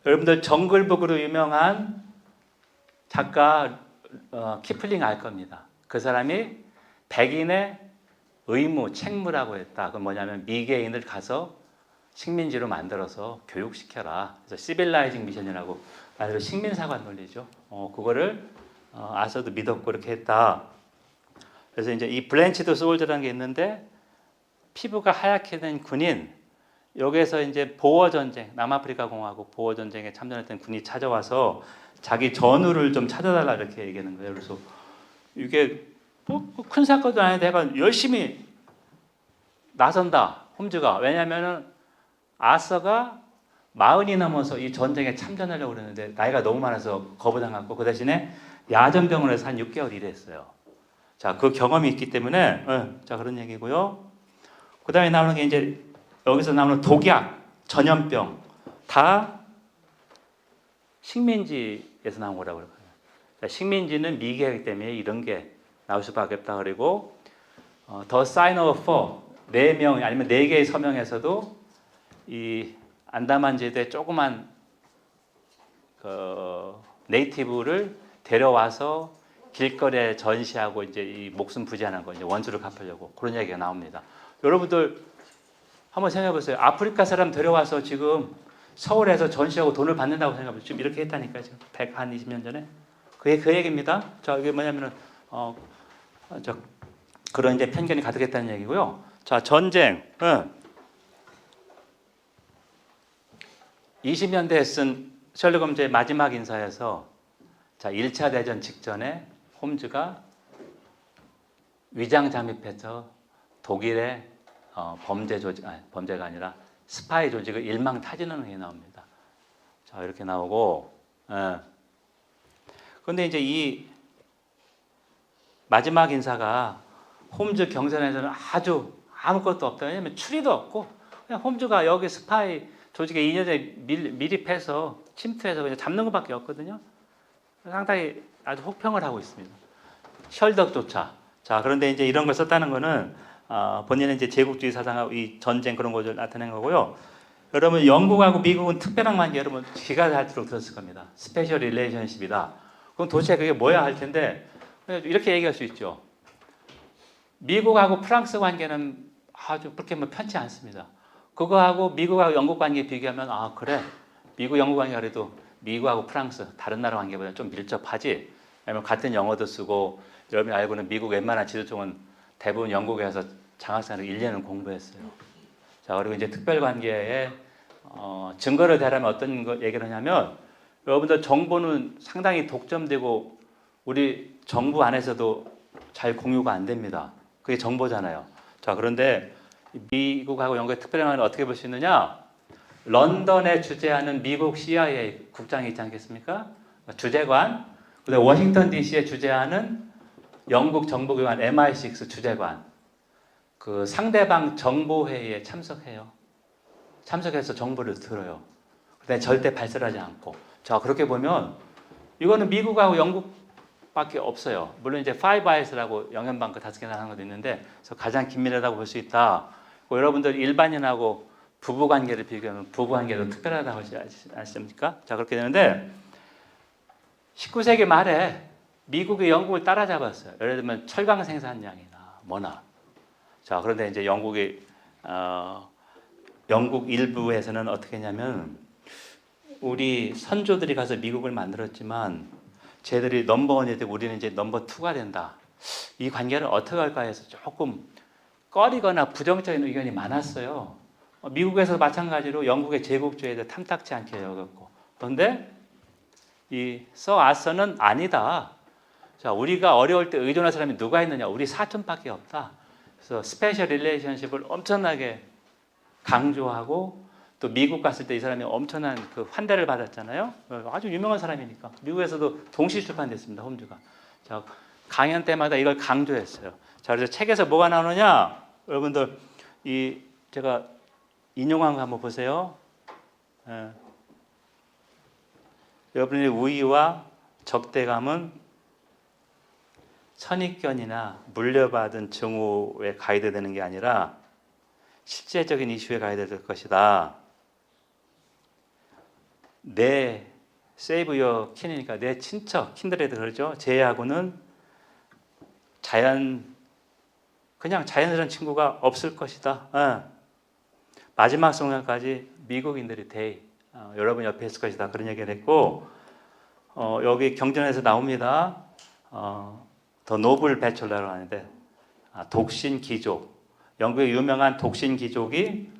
Speaker 2: 여러분들 정글북으로 유명한 작가 키플링 알 겁니다. 그 사람이 백인의 의무, 책무라고 했다. 그건 뭐냐면 미개인을 가서 식민지로 만들어서 교육시켜라. 그래서 시빌라이징 미션이라고 말로 식민사관 논리죠. 그거를 아서도 믿었고 이렇게 했다. 그래서 이제 이 블렌치드 소울저라는 게 있는데 피부가 하얗게 된 군인, 여기에서 이제 보어 전쟁, 남아프리카 공화국 보어 전쟁에 참전했던 군이 찾아와서 자기 전우를 좀 찾아달라 이렇게 얘기하는 거예요. 그래서 이게 뭐 큰 사건도 아닌데 내가 열심히 나선다. 홈즈가. 왜냐하면은 아서가 40이 넘어서 이 전쟁에 참전하려고 그랬는데 나이가 너무 많아서 거부당했고 그 대신에 야전병원에서 한 6개월 일했어요. 자, 그 경험이 있기 때문에 자 그런 얘기고요. 그 다음에 나오는 게 이제 여기서 나오는 독약, 전염병 다 식민지에서 나온 거라고 그래요. 식민지는 미개하기 때문에 이런 게 나올 수밖에 없다. 그리고 The Sign of Four 4명 아니면 4개의 서명에서도 이 안다만 제도의 조그만 그 네이티브를 데려와서 길거리에 전시하고 이제 이 목숨 부지하는 거 이제 원수를 갚으려고 그런 얘기가 나옵니다. 여러분들 한번 생각해 보세요. 아프리카 사람 데려와서 지금 서울에서 전시하고 돈을 받는다고 생각해 보세요. 지금 이렇게 했다니까요. 지금 120년 전에 그 얘기입니다. 자, 이게 뭐냐면은 그런 이제 편견이 가득했다는 얘기고요. 자, 전쟁. 20년대에 쓴 셜록 홈즈의 마지막 인사에서 자, 1차 대전 직전에 홈즈가 위장 잠입해서 독일의 범죄 조직, 범죄가 아니라 스파이 조직을 일망타진하는 게 나옵니다. 자, 이렇게 나오고, 그런데 이제 이 마지막 인사가 홈즈 경선에서는 아주 아무것도 없다. 왜냐하면 추리도 없고, 그냥 홈즈가 여기 스파이 조직에 2년 전에 밀입해서 침투해서 그냥 잡는 것밖에 없거든요. 상당히 아주 혹평을 하고 있습니다. 셜덕조차. 자, 그런데 이제 이런 걸 썼다는 거는 본인은 이제 제국주의 사상하고 이 전쟁 그런 것을 나타낸 거고요. 여러분 영국하고 미국은 특별한 관계 여러분 귀가 닳도록 들었을 겁니다. 스페셜 릴레이션십이다. 그럼 도대체 그게 뭐야 할 텐데 이렇게 얘기할 수 있죠. 미국하고 프랑스 관계는 아주 그렇게 뭐 편치 않습니다. 그거하고 미국하고 영국 관계 비교하면 그래 미국 영국 관계가 그래도 미국하고 프랑스 다른 나라 관계보다 좀 밀접하지. 왜냐면 같은 영어도 쓰고 여러분이 알고는 미국 웬만한 지도층은 대부분 영국에서 장학생을 1년은 공부했어요. 자, 그리고 이제 특별관계에 증거를 대라면 어떤 거 얘기를 하냐면 여러분들 정보는 상당히 독점되고 우리 정부 안에서도 잘 공유가 안 됩니다. 그게 정보잖아요. 자, 그런데 미국하고 영국의 특별관계를 어떻게 볼 수 있느냐? 런던에 주재하는 미국 CIA 국장이 있지 않겠습니까? 주재관. 그다음에 워싱턴 DC에 주재하는 영국 정보기관 MI6 주재관. 그 상대방 정보회의에 참석해요. 참석해서 정보를 들어요. 근데 절대 발설하지 않고. 자, 그렇게 보면 이거는 미국하고 영국밖에 없어요. 물론 이제 파이브 아이스라고 영연방크 5개 나가는 것도 있는데 그래서 가장 긴밀하다고 볼 수 있다. 여러분들 일반인하고 부부관계를 비교하면 부부관계도 특별하다고 아십니까? 자, 그렇게 되는데 19세기 말에 미국이 영국을 따라잡았어요. 예를 들면 철강 생산량이나 뭐나. 자, 그런데 이제 영국이 영국 일부에서는 어떻게 했냐면 우리 선조들이 가서 미국을 만들었지만 쟤들이 넘버원이 되고 우리는 이제 넘버 투가 된다. 이 관계를 어떻게 할까 해서 조금 꺼리거나 부정적인 의견이 많았어요. 미국에서 마찬가지로 영국의 제국주의에 탐탁치 않게 여겼고. 그런데 이 써아서는 아니다. 자, 우리가 어려울 때 의존할 사람이 누가 있느냐? 우리 사촌밖에 없다. 그래서 스페셜 릴레이션십을 엄청나게 강조하고 또 미국 갔을 때 이 사람이 엄청난 그 환대를 받았잖아요. 아주 유명한 사람이니까. 미국에서도 동시 출판됐습니다. 홈즈가. 자, 강연 때마다 이걸 강조했어요. 자, 그래서 책에서 뭐가 나오느냐? 여러분들 이 제가 인용한 거 한번 보세요. 여러분의 우위와 적대감은 선입견이나 물려받은 증오에 가이드되는 게 아니라 실제적인 이슈에 가이드될 것이다. 내 세이브 여 킨이니까 내 친척 킨드레드 그러죠. 제하고는 그냥 자연스러운 친구가 없을 것이다. 마지막 순간까지 미국인들이 여러분 옆에 있을 것이다. 그런 얘기를 했고 여기 경전에서 나옵니다. 더 노블 배철러라고 하는데 독신 귀족, 영국의 유명한 독신 귀족이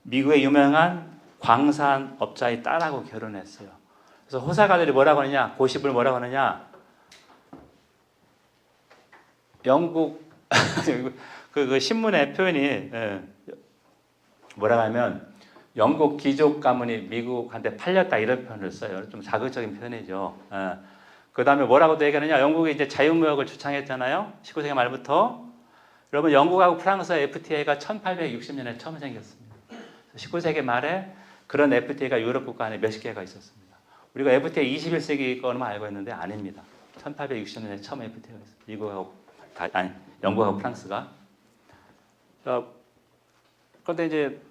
Speaker 2: 미국의 유명한 광산업자의 딸하고 결혼했어요. 그래서 호사가들이 뭐라고 하느냐, 고십을 뭐라고 하느냐, 영국 그 신문의 표현이 뭐라고 하면 영국 귀족 가문이 미국한테 팔렸다 이런 표현을 써요. 좀 자극적인 표현이죠. 그 다음에 뭐라고도 얘기하느냐, 영국이 이제 자유무역을 주창했잖아요. 19세기 말부터. 여러분 영국하고 프랑스 FTA가 1860년에 처음 생겼습니다. 19세기 말에 그런 FTA가 유럽 국가 안에 몇십 개가 있었습니다. 우리가 FTA 21세기 거는 알고 있는데 아닙니다. 1860년에 처음 FTA가 있었어요. 미국하고 영국하고 프랑스가. 그런데 이제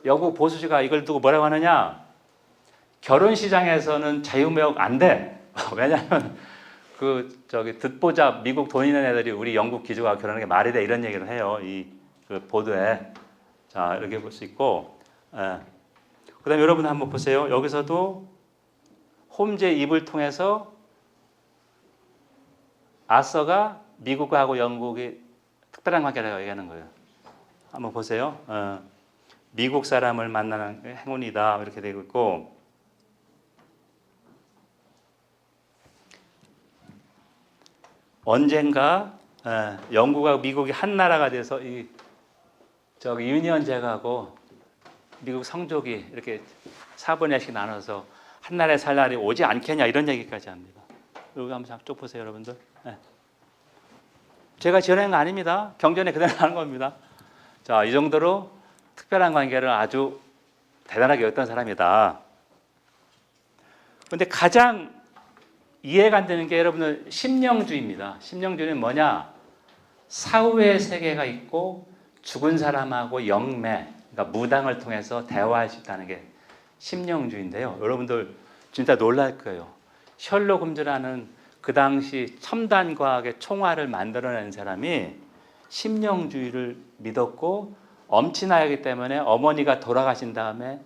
Speaker 2: 영국 보수지가 이걸 두고 뭐라고 하느냐, 결혼 시장에서는 자유무역 안 돼. 왜냐하면 듣보잡 미국 돈 있는 애들이 우리 영국 귀족하고 결혼하는 게 말이 돼 이런 얘기를 해요. 그 보도에. 자, 이렇게 볼 수 있고. 그다음에 여러분 한번 보세요. 여기서도 홈즈의 입을 통해서 아서가 미국하고 영국이 특별한 관계라고 얘기하는 거예요. 한번 보세요. 미국 사람을 만나는 행운이다 이렇게 되고 있고, 언젠가 영국하고 미국이 한 나라가 돼서 유니언 잭하고 미국 성족이 이렇게 4분의 1씩 나눠서 한 나라에 살 날이 오지 않겠냐 이런 얘기까지 합니다. 여기 한번 쭉 보세요, 여러분들. 제가 지어낸 거 아닙니다. 경전에 그대로 나온 겁니다. 자, 이 정도로 특별한 관계를 아주 대단하게 여겼던 사람이다. 그런데 가장 이해가 안 되는 게 여러분들 심령주의입니다. 심령주의는 뭐냐? 사후의 세계가 있고 죽은 사람하고 영매, 그러니까 무당을 통해서 대화할 수 있다는 게 심령주의인데요. 여러분들 진짜 놀랄 거예요. 셜록 홈즈라는 그 당시 첨단 과학의 총알을 만들어낸 사람이 심령주의를 믿었고 엄친아이기 때문에 어머니가 돌아가신 다음에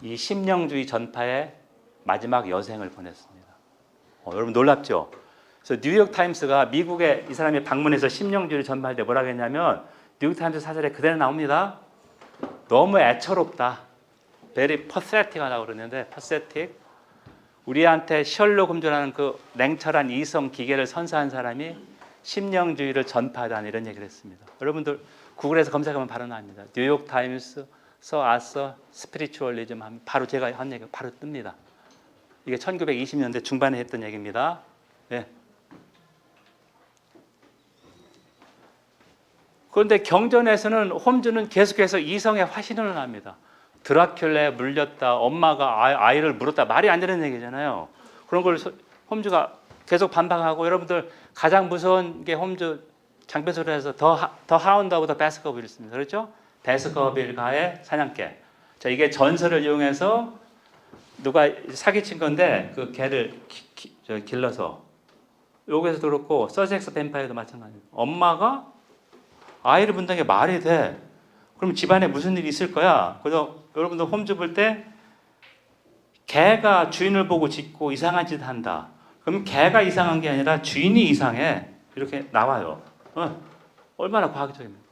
Speaker 2: 이 심령주의 전파에 마지막 여생을 보냈습니다. 여러분 놀랍죠? 그래서 뉴욕 타임스가 미국에 이 사람이 방문해서 심령주의를 전파할 때 뭐라고 했냐면, 뉴욕 타임스 사설에 그대로 나옵니다. 너무 애처롭다. very pathetic하다고 그러는데, pathetic. 우리한테 셜록 홈즈라는 그 냉철한 이성 기계를 선사한 사람이 심령주의를 전파하다는 이런 얘기를 했습니다. 여러분들 구글에서 검색하면 바로 나옵니다. 뉴욕 타임스 서 아서 스피리추얼리즘 하면 바로 제가 한 얘기가 바로 뜹니다. 이게 1920년대 중반에 했던 얘기입니다. 네. 그런데 경전에서는 홈즈는 계속해서 이성의 화신을 합니다. 드라큘레에 물렸다, 엄마가 아이를 물었다, 말이 안 되는 얘기잖아요. 그런 걸 홈즈가 계속 반박하고, 여러분들 가장 무서운 게 홈즈 장편소리에서 더 하운드 오브 더 베스커빌 있습니다. 그렇죠? 베스커빌가의 사냥개. 자, 이게 전설을 이용해서 누가 사기친 건데 그 개를 길러서, 여기서도 그렇고 서섹스 뱀파이어도 마찬가지예요. 엄마가 아이를 본다는 게 말이 돼. 그럼 집안에 무슨 일이 있을 거야. 그래서 여러분들 홈즈 볼 때 개가 주인을 보고 짖고 이상한 짓 한다. 그럼 개가 이상한 게 아니라 주인이 이상해. 이렇게 나와요. 얼마나 과학적입니까?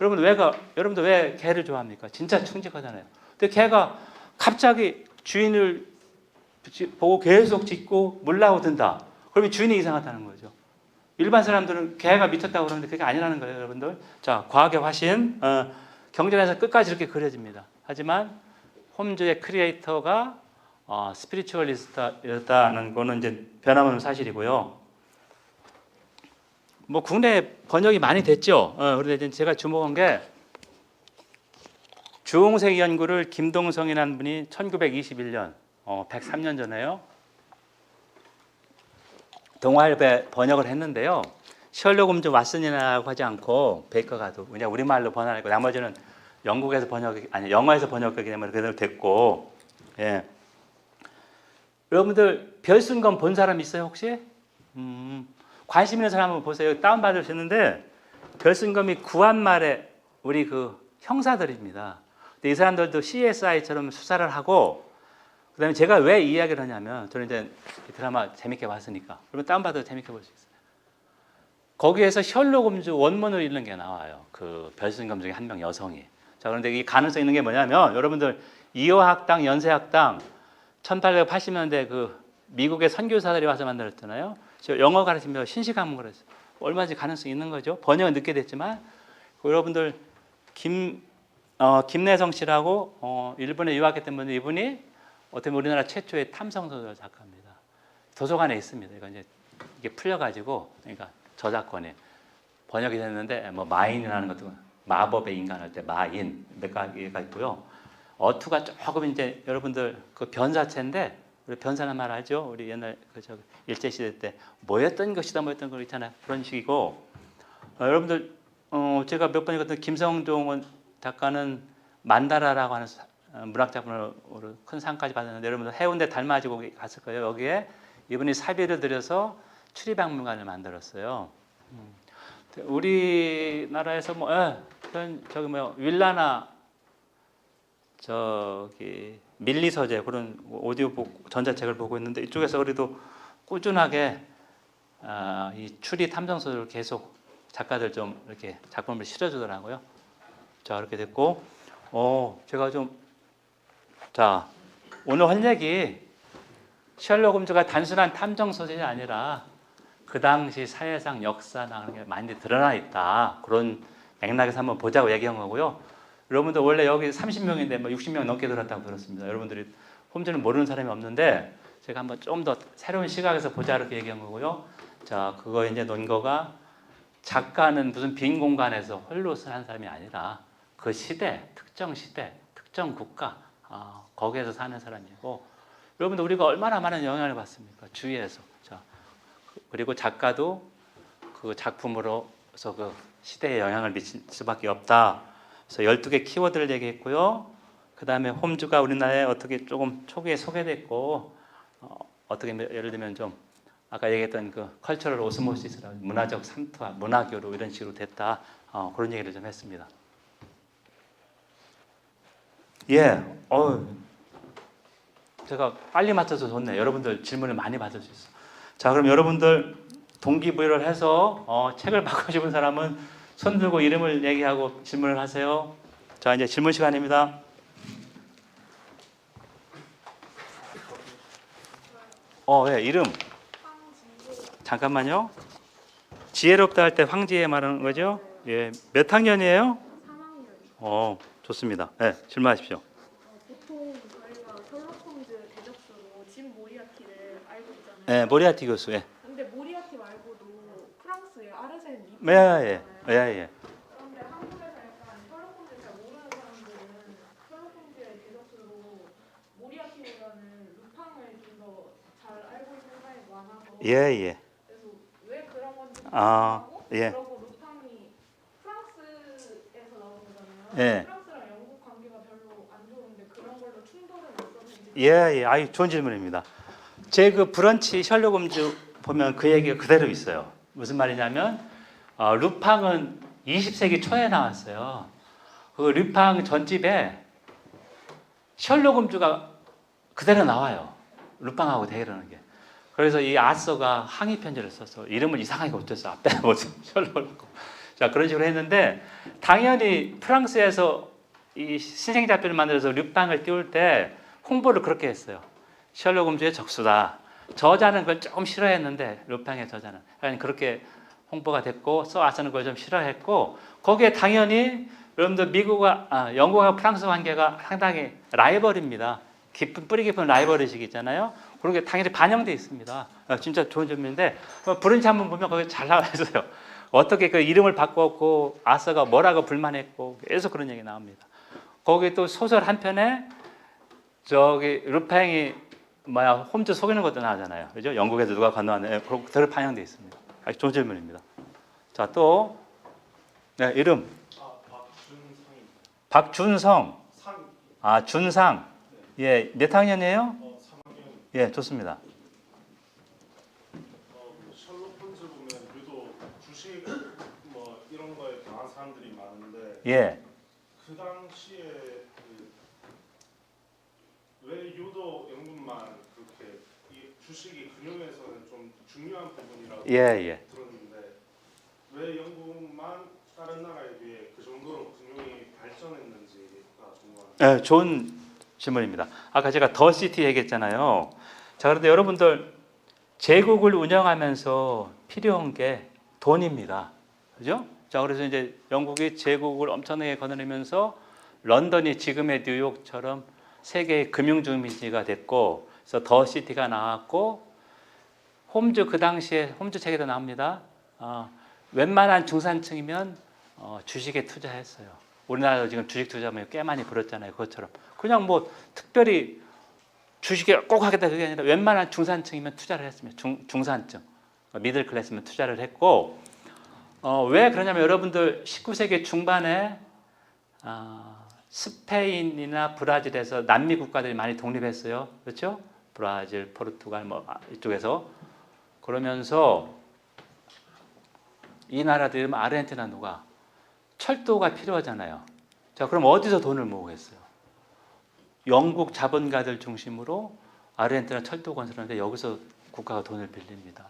Speaker 2: 여러분들 왜 개를 좋아합니까? 진짜 충직하잖아요. 근데 개가 갑자기 주인을 보고 계속 짖고 물라고 든다. 그러면 주인이 이상하다는 거죠. 일반 사람들은 개가 미쳤다고 그러는데 그게 아니라는 거예요, 여러분들. 자, 과학의 화신. 경전에서 끝까지 이렇게 그려집니다. 하지만 홈즈의 크리에이터가 스피리추얼리스트였다는 거는 이제 변함없는 사실이고요. 뭐 국내 번역이 많이 됐죠. 그런데 제가 주목한 게 주홍색 연구를 김동성이라는 분이 1921년, 103년 전에요. 동아일보에 번역을 했는데요. 셜록 홈즈 왓슨이라고 하지 않고 베이커가도 그냥 우리말로 번역했고 나머지는 영국에서 번역이 아니 영어에서 번역하기 때문에 그대로 됐고. 예. 여러분들 별순검 본 사람 있어요 혹시? 관심 있는 사람 한번 보세요. 다운 받을 수 있는데 별순검이 구한말에 우리 그 형사들입니다. 근데 이 사람들도 CSI처럼 수사를 하고 그다음에 제가 왜 이 이야기를 하냐면 저는 이제 이 드라마 재밌게 봤으니까 그러면 다운 받아도 재밌게 볼 수 있어요. 거기에서 셜록 홈즈 원문을 읽는 게 나와요. 그 별순검 중에 한 명 여성이. 자, 그런데 이 가능성 있는 게 뭐냐면 여러분들 이호학당, 연세학당 1880년대 그 미국의 선교사들이 와서 만들었잖아요. 저 영어 가르치면서 신시과목을 했어요. 얼마든지 가능성이 있는 거죠. 번역은 늦게 됐지만 여러분들 김내성 씨라고 일본에 유학했던 분이 이분이 어떻게 보면 우리나라 최초의 탐성소설 작가입니다. 도서관에 있습니다. 이거 이제 이게 풀려가지고 그러니까 저작권이 번역이 됐는데 뭐 마인이라는 것도 마법의 인간 할 때 마인 몇 가지가 있고요. 어투가 조금 이제 여러분들 그 변사체인데 우리 변사는 말 알죠? 우리 옛날 그저 일제 시대 때 뭐였던 것이다 뭐였던 거 있잖아요. 그런 식이고 여러분들 제가 몇 번 읽었던 김성종 작가는 만다라라고 하는 문학 작품으로 큰 상까지 받았는데 여러분들 해운대 달맞이고 갔을 거예요. 여기에 이분이 사비를 들여서 추리박물관을 만들었어요. 우리나라에서 뭐 저기 뭐 윌라나 저기 밀리 서재 그런 오디오북 전자책을 보고 있는데 이쪽에서 그래도 꾸준하게 이 추리 탐정 소설을 계속 작가들 좀 이렇게 작품을 실어주더라고요. 자 그렇게 됐고 제가 좀 자 오늘 할 얘기 셜록 홈즈가 단순한 탐정 소설이 아니라 그 당시 사회상 역사나 그런 게 많이 드러나 있다. 그런 맥락에서 한번 보자고 얘기한 거고요. 여러분들 원래 여기 30명인데 뭐 60명 넘게 들었다고 들었습니다. 여러분들이 홈즈는 모르는 사람이 없는데 제가 한번 좀 더 새로운 시각에서 보자 이렇게 얘기한 거고요. 자 그거 이제 논거가 작가는 무슨 빈 공간에서 홀로 한 사람이 아니라 그 시대, 특정 시대, 특정 국가 거기에서 사는 사람이고 여러분들 우리가 얼마나 많은 영향을 받습니까? 주위에서. 자 그리고 작가도 그 작품으로서 그 시대에 영향을 미칠 수밖에 없다. 그래서 12개 키워드를 얘기했고요. 그 다음에 홈즈가 우리나라에 어떻게 조금 초기에 소개됐고 어떻게 예를 들면 좀 아까 얘기했던 그 컬처럴 오스모시스라는 문화적 삼투와 문화교류 이런 식으로 됐다. 그런 얘기를 좀 했습니다. 예, 제가 빨리 맞춰서 좋네. 여러분들 질문을 많이 받을 수 있어. 자, 그럼 여러분들 동기부여를 해서 책을 받고 싶은 사람은 손 들고 이름을 얘기하고 질문을 하세요. 자, 이제 질문 시간입니다. 예, 이름. 잠깐만요. 지혜롭다 할 때 황지혜 말하는 거죠? 예, 몇 학년이에요?
Speaker 4: 3학년.
Speaker 2: 좋습니다. 네, 질문하십시오.
Speaker 4: 보통 저희가 셜록 홈즈 대적수로 짐 모리아티를 알고 있잖아요.
Speaker 2: 네, 모리아티 교수. 예.
Speaker 4: 근데 모리아티 말고도 프랑스의 아르센 리프
Speaker 2: 예, 예, 예, 예.
Speaker 4: 그런데 한국에서 약간 셜록 홈즈 잘 모르는 사람들은 셜록 홈즈의 대적수로 모리아티보다는 루팡을 좀 더 잘 알고 있는 사람이 많아서
Speaker 2: 예, 예.
Speaker 4: 그래서 왜 그런 건지
Speaker 2: 아,
Speaker 4: 궁금하고
Speaker 2: 예.
Speaker 4: 그리고 루팡이 프랑스에서 나온 거잖아요.
Speaker 2: 예.
Speaker 4: 프랑스랑 영국 관계가 별로 안 좋은데 그런 걸로 충돌은 없었는지.
Speaker 2: 예, 예. 아유, 좋은 질문입니다. 제 그 브런치 셜록 홈즈 보면 그 얘기가 그대로 있어요. 무슨 말이냐면 루팡은 20세기 초에 나왔어요. 그 루팡 전집에 셜록 홈즈가 그대로 나와요. 루팡하고 대결하는 게. 그래서 이 아서가 항의 편지를 써서 이름을 이상하게 고쳤어. 앞에 뭐 셜록을. 자, 그런 식으로 했는데 당연히 프랑스에서 이 신생작별을 만들어서 루팡을 띄울 때 홍보를 그렇게 했어요. 셜록 홈즈의 적수다. 저자는 그걸 조금 싫어했는데 루팡의 저자는 그러니까 그렇게 홍보가 됐고 써와서는 그걸 좀 싫어했고 거기에 당연히 여러분들 영국과 프랑스 관계가 상당히 라이벌입니다. 뿌리 깊은 라이벌의식이 있잖아요. 그런 게 당연히 반영돼 있습니다. 진짜 좋은 점인데 브런치 한번 보면 거기 잘 나와 있어요. 어떻게 그 이름을 바꿨고 아서가 뭐라고 불만했고 계속 그런 얘기 나옵니다. 거기 또 소설 한 편에 저기 루팽이 홈즈 속이는 것도 나오잖아요. 그죠? 영국에서 누가 건너왔네. 그대로 반영돼 있습니다. 아주 좋은 질문입니다. 자, 또 네, 이름
Speaker 5: 박준상입니다.
Speaker 2: 박준성.
Speaker 5: 상.
Speaker 2: 아, 준상. 예, 몇 학년이에요?
Speaker 5: 3학년.
Speaker 2: 예, 좋습니다.
Speaker 5: 셜록 홈즈 보면 유독 주식 뭐 이런 거에 강한 사람들이 많은데
Speaker 2: 예.
Speaker 5: 그 당시에 왜 유독 영국만 그렇게 이 주식이 금융에서는 좀 중요한 부분이라고
Speaker 2: 예, 예.
Speaker 5: 들었는데 왜 영국만 다른 나라에 비해 그 정도로 금융이 발전했는지가 궁금합니다.
Speaker 2: 예, 좋은 질문입니다. 아까 제가 더 시티 얘기했잖아요. 자, 그런데 여러분들 제국을 운영하면서 필요한 게 돈입니다. 그죠? 자, 그래서 이제 영국이 제국을 엄청나게 거느리면서 런던이 지금의 뉴욕처럼 세계의 금융 중심지가 됐고, 그래서 더 시티가 나왔고, 홈즈 그 당시에 홈즈 책에도 나옵니다. 웬만한 중산층이면 주식에 투자했어요. 우리나라도 지금 주식 투자하면 꽤 많이 벌었잖아요. 그것처럼 그냥 뭐 특별히 주식에 꼭 하겠다 그게 아니라 웬만한 중산층이면 투자를 했습니다. 중산층, 미들 클래스면 투자를 했고 왜 그러냐면 여러분들 19세기 중반에 스페인이나 브라질에서 남미 국가들이 많이 독립했어요. 그렇죠? 브라질, 포르투갈 뭐 이쪽에서 그러면서 이 나라들 아르헨티나 누가 철도가 필요하잖아요. 자, 그럼 어디서 돈을 모으겠어요? 영국 자본가들 중심으로 아르헨티나 철도 건설하는데 여기서 국가가 돈을 빌립니다.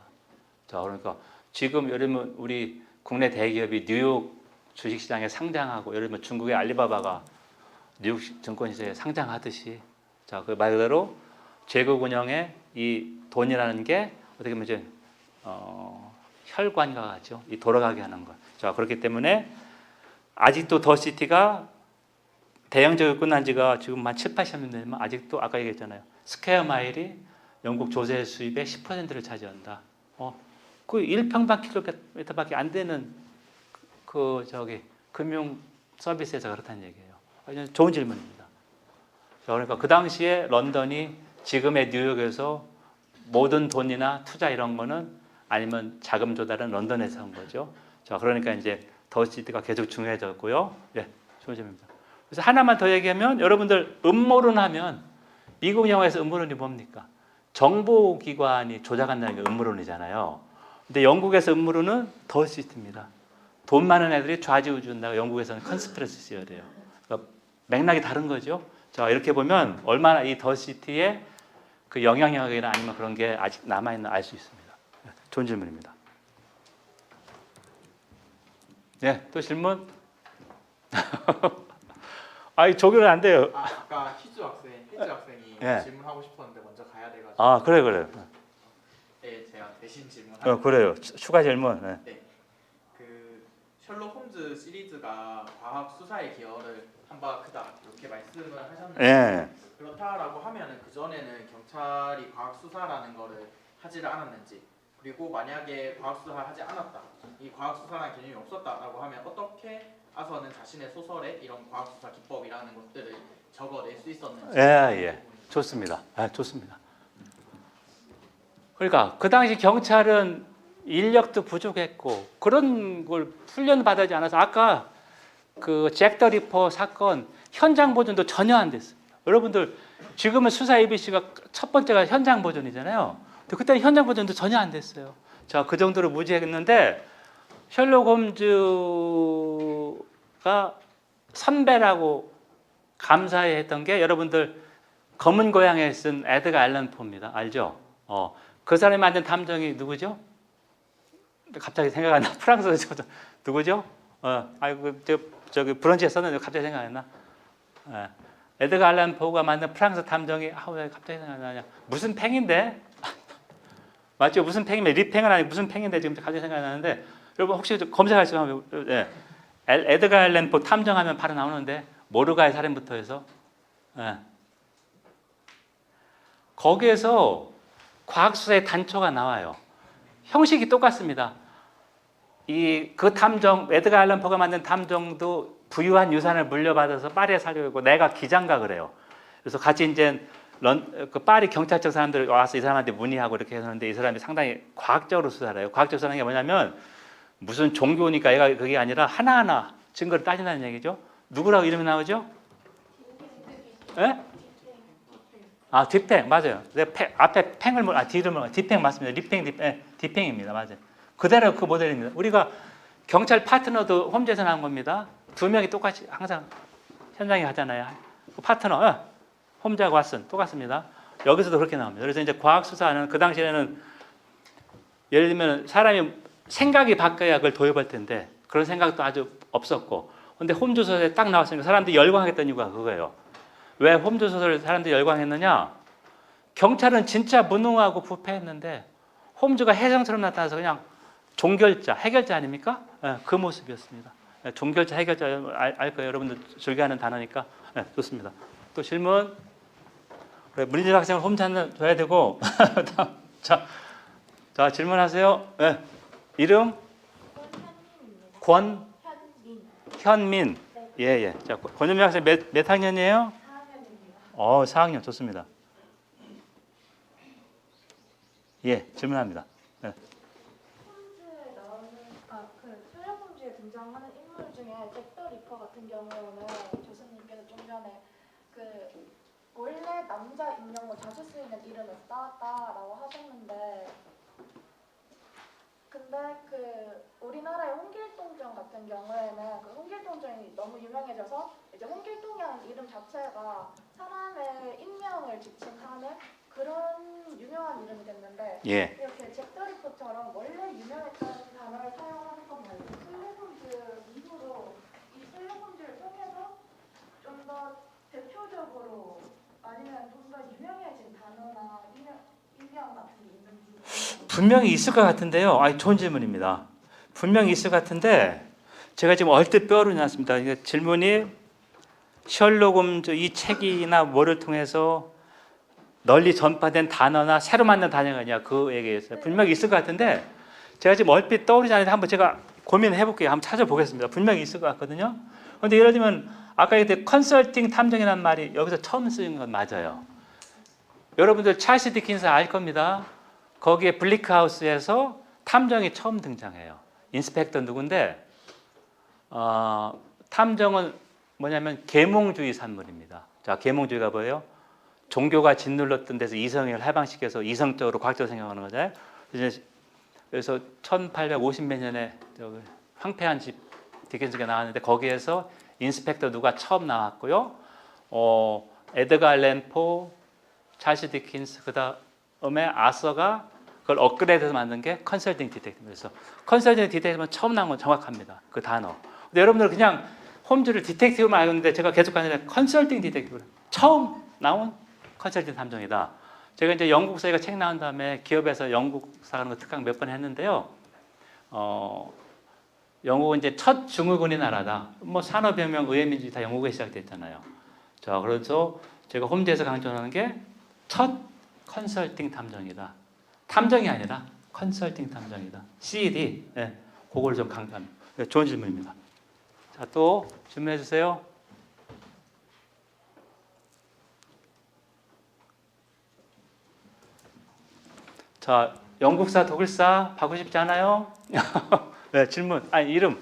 Speaker 2: 자, 그러니까 지금 예를 들면 우리 국내 대기업이 뉴욕 주식시장에 상장하고 예를 들면 중국의 알리바바가 뉴욕 증권시장에 상장하듯이 자, 그 말 그대로 제국 운영에 이 돈이라는 게 어떻게 보면 이제 혈관과 같죠. 이 돌아가게 하는 것. 자, 그렇기 때문에 아직도 더 시티가 대형적으로 끝난 지가 지금 한 7, 80년 되면 아직도 아까 얘기했잖아요. 스퀘어 마일이 영국 조세 수입의 10%를 차지한다. 그 1평방킬로미터밖에 안 되는 금융 서비스에서 그렇다는 얘기예요. 아주 좋은 질문입니다. 자, 그러니까 그 당시에 런던이 지금의 뉴욕에서 모든 돈이나 투자 이런 거는 아니면 자금 조달은 런던에서 한 거죠. 자, 그러니까 이제 더 시티가 계속 중요해졌고요. 예, 좋은 질문입니다. 그래서 하나만 더 얘기하면 여러분들 음모론 하면 미국 영화에서 음모론이 뭡니까? 정보기관이 조작한다는 게 음모론이잖아요. 근데 영국에서 음모론은 더 시티입니다. 돈 많은 애들이 좌지우지한다고 영국에서는 컨스피러시 시어래요. 그러니까 맥락이 다른 거죠. 자, 이렇게 보면 얼마나 이 더 시티의 그 영향력이나 아니면 그런 게 아직 남아있나 알 수 있습니다. 좋은 질문입니다. 네, 또 질문? 아이, 조교는 안 돼요.
Speaker 6: 아까 희주 학생이
Speaker 2: 예.
Speaker 6: 질문하고 싶었는데 먼저 가야 돼가지고.
Speaker 2: 아, 그래요.
Speaker 6: 네, 제가 대신 질문할게요.
Speaker 2: 그래요. 추가 질문. 네.
Speaker 6: 네, 그 셜록 홈즈 시리즈가 과학 수사의 기여를 한 바가 크다 이렇게 말씀을 하셨는데
Speaker 2: 예.
Speaker 6: 그렇다라고 하면은 그 전에는 경찰이 과학 수사라는 거를 하지를 않았는지 그리고 만약에 과학 수사를 하지 않았다, 이 과학 수사라는 개념이 없었다라고 하면 어떻게 아서는 자신의 소설에 이런 과학 수사 기법이라는 것들을 적어낼 수 있었는지.
Speaker 2: 예. 좋습니다. 좋습니다. 그러니까 그 당시 경찰은 인력도 부족했고 그런 걸 훈련 받지 않아서 아까 그 잭 더 리퍼 사건 현장 보존도 전혀 안 됐습니다. 여러분들 지금은 수사 ABC가 첫 번째가 현장 보존이잖아요. 근데 그때 현장 보존도 전혀 안 됐어요. 자, 그 정도로 무지했는데 셜록 홈즈가 선배라고 감사해 했던 게 여러분들 검은 고양이에 쓴 에드가 앨런 포입니다. 알죠? 그 사람이 만든 탐정이 누구죠? 갑자기 생각 안 나. 프랑스에서 누구죠? 아이고 저기 브런치에 썼는데 갑자기 생각 안 나. 에드가 알란 포가 만든 프랑스 탐정이 왜 갑자기 생각나냐? 무슨 팽인데? 맞죠? 무슨 팽이면 리팽은 아니고 무슨 팽인데 지금 갑자기 생각나는데 여러분 혹시 검색하시면 예. 에드가 알란 포 탐정하면 바로 나오는데 모르가의 살인부터 해서 예. 거기에서 과학수사의 단초가 나와요. 형식이 똑같습니다. 그 탐정 에드가 알란 포가 만든 탐정도 부유한 유산을 물려받아서 파리에 살려고 내가 기장가 그래요. 그래서 같이 이제 그 파리 경찰청 사람들 와서 이 사람한테 문의하고 이렇게 했는데 이 사람이 상당히 과학적으로 수사를 해요. 과학적 수사는 게 뭐냐면 무슨 종교니까 얘가 그게 아니라 하나하나 증거를 따진다는 얘기죠. 누구라고 이름이 나오죠? 예? 아 뒷팽 맞아요. 앞에 팽을 뒤를 뒷팽 맞습니다. 뒷팽입니다. 맞아요. 그대로 그 모델입니다. 우리가 경찰 파트너도 홈즈에서 나온 겁니다. 두 명이 똑같이 항상 현장에 가잖아요. 그 파트너 홈즈하고 왓슨 똑같습니다. 여기서도 그렇게 나옵니다. 그래서 이제 과학 수사는 그 당시에는 예를 들면 사람이 생각이 바뀌어야 그걸 도입할 텐데 그런 생각도 아주 없었고, 근데 홈즈 소설에 딱 나왔으니까 사람들이 열광했던 이유가 그거예요. 왜 홈즈 소설을 사람들이 열광했느냐? 경찰은 진짜 무능하고 부패했는데 홈즈가 혜성처럼 나타나서 그냥 종결자, 해결자 아닙니까? 네, 그 모습이었습니다. 네, 종결자, 해결자 알 거예요. 여러분들 즐겨하는 단어니까. 네, 좋습니다. 또 질문. 그래, 문희재 학생을 홈즈 줘야 되고. 자, 질문하세요. 네. 이름? 현민. 예. 자, 권현미 학생 몇 학년이에요? 4학년입니다. 4학년 좋습니다. 예, 질문합니다. 네.
Speaker 7: 홈즈에 나오는 그 셜록 홈즈에 등장하는 인물 중에 잭 더 리퍼 같은 경우에는 교수님께서 좀 전에 그 원래 남자 인형으로 자주 쓰이는 이름을 따왔다라고 하셨는데, 근데 그 우리나라의 홍길동전 같은 경우에는 그 홍길동전이 너무 유명해져서 이제 홍길동이라는 이름 자체가 사람의 인명을 지칭하는 그런 유명한 이름이 됐는데,
Speaker 2: 예.
Speaker 7: 이렇게 잭 더 리퍼처럼 원래 유명했던 단어를 사용하는 것 말고 셜록 홈즈 이후로 이 셜록 홈즈를 통해서 좀 더 대표적으로 아니면 좀 더 유명해진 단어나 인명 같은 게 있는지.
Speaker 2: 분명히 있을 것 같은데요. 좋은 질문입니다. 분명히 있을 것 같은데 제가 지금 얼뜻 떠오르지 않습니다. 질문이 셜록 홈즈 이 책이나 뭐를 통해서 널리 전파된 단어나 새로 만든 단어가 아니냐 그 얘기였어요. 분명히 있을 것 같은데 제가 지금 얼핏 떠오르지 않는데 한번 제가 고민해 볼게요. 한번 찾아보겠습니다. 분명히 있을 것 같거든요. 그런데 예를 들면 아까 얘기했던 컨설팅 탐정이라는 말이 여기서 처음 쓰인 건 맞아요. 여러분들 찰스 디킨스 알 겁니다. 거기에 블리크하우스에서 탐정이 처음 등장해요. 인스펙터 누군데 탐정은 뭐냐면 계몽주의 산물입니다. 자, 계몽주의가 뭐예요? 종교가 짓눌렀던 데서 이성을 해방시켜서 이성적으로 과학적으로 생각하는 거잖아요. 그래서 1850몇 년에 황폐한 집 디킨스가 나왔는데 거기에서 인스펙터 누가 처음 나왔고요. 에드가 알란 포, 찰스 디킨스 그다음에 아서가 그걸 업그레이드해서 만든 게 컨설팅 디텍티브. 그래서 컨설팅 디텍티브는 처음 나온 건 정확합니다. 그 단어. 근데 여러분들 그냥 홈즈를 디텍티브만 알고 있는데 제가 계속 가는 컨설팅 디텍티브 처음 나온 컨설팅 탐정이다. 제가 이제 영국사가 책 나온 다음에 기업에서 영국사 하는 거 특강 몇 번 했는데요. 영국은 이제 첫 중후군의 나라다. 뭐 산업혁명, 의회민주주의 다 영국에 시작됐잖아요. 자, 그래서 제가 홈즈에서 강조하는 게 첫 컨설팅 탐정이다. 탐정이 아니라 컨설팅 탐정이다. CD. 네, 그걸 좀 강조합니다. 네, 좋은 질문입니다. 자, 또 질문해 주세요. 자, 영국사, 독일사 받고 싶지 않아요? 네, 질문. 이름.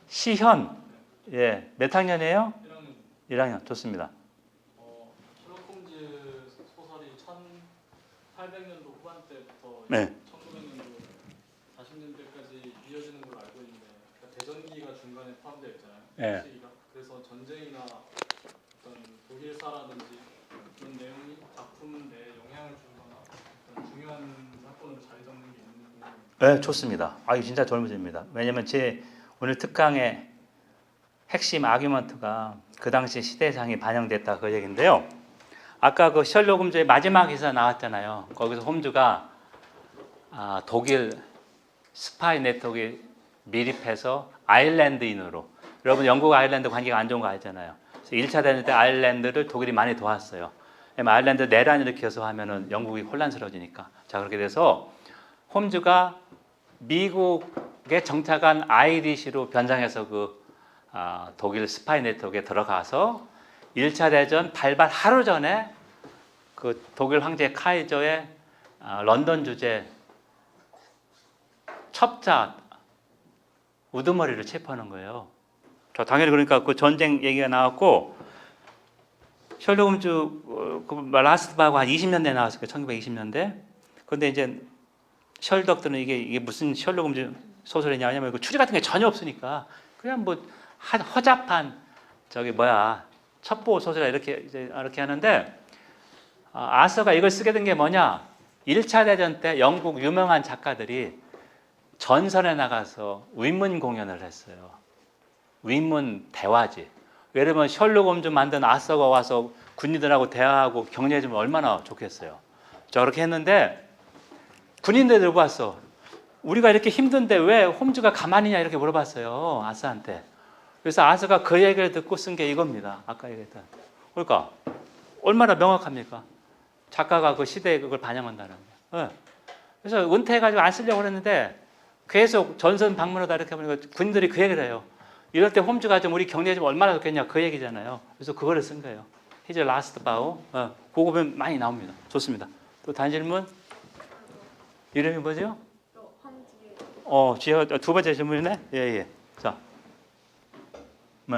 Speaker 2: 시현. 예, 몇 학년이에요? 1학년. 좋습니다.
Speaker 8: 셜록 홈즈 소설이 1800년도 후반때부터
Speaker 2: 네.
Speaker 8: 1900년도 40년대까지 이어지는 걸로 알고 있는데, 그러니까 대전기가 중간에 포함되어 있잖아요.
Speaker 2: 네.
Speaker 8: 시기가. 그래서 전쟁이나 어떤 독일사라든지 그런 내용이 작품 내에 영향을 주거나 어떤 중요한 사건으로 자리 잡는 게 있는.
Speaker 2: 네, 좋습니다. 이거 진짜 좋은 문제입니다. 왜냐면 제 오늘 특강에 핵심 아규먼트가 그 당시 시대상이 반영됐다 그 얘기인데요. 아까 그 셜록 홈즈의 마지막 기사 나왔잖아요. 거기서 홈즈가 독일 스파이 네트워크에 밀입해서 아일랜드인으로, 여러분 영국 아일랜드 관계가 안 좋은 거 알잖아요. 그래서 1차 대전 때 아일랜드를 독일이 많이 도왔어요. 아일랜드 내란 일으켜서 하면은 영국이 혼란스러워지니까. 자, 그렇게 돼서 홈즈가 미국에 정착한 아이리시로 변장해서 독일 스파이 네트워크에 들어가서 1차 대전 발발 하루 전에 그 독일 황제 카이저의 런던 주재 첩자 우두머리를 체포하는 거예요. 저 당연히 그러니까 그 전쟁 얘기가 나왔고, 셜록 홈즈 그 라스트바하고 한 20년대에 나왔을 거예요. 1920년대. 그런데 이제 셜덕들은 이게 무슨 셜록 홈즈 소설이냐 하냐면 그 추리 같은 게 전혀 없으니까 그냥 뭐 허잡한 첩보 소설이라 이렇게 하는데, 아서가 이걸 쓰게 된 게 뭐냐? 1차 대전 때 영국 유명한 작가들이 전선에 나가서 위문 공연을 했어요. 위문 대화지. 예를 들면 셜록 홈즈 만든 아서가 와서 군인들하고 대화하고 격려해주면 얼마나 좋겠어요. 저렇게 했는데 군인들 들고 왔어. 우리가 이렇게 힘든데 왜 홈즈가 가만히냐 이렇게 물어봤어요. 아서한테. 그래서 아서가 그 얘기를 듣고 쓴 게 이겁니다. 아까 얘기했던. 그러니까 얼마나 명확합니까? 작가가 그 시대에 그걸 반영한다는 거예요. 네. 그래서 은퇴해가지고 안 쓰려고 그랬는데 계속 전선 방문하다 이렇게 보니까 군인들이 그 얘기를 해요. 이럴 때 홈즈가 좀 우리 격려해주면 얼마나 좋겠냐 그 얘기잖아요. 그래서 그거를 쓴 거예요. 히즈 라스트 바우. 그거 보면 많이 나옵니다. 좋습니다. 또 다른 질문? 이름이 뭐죠? 지혜가 두 번째 질문이네. 예. 자,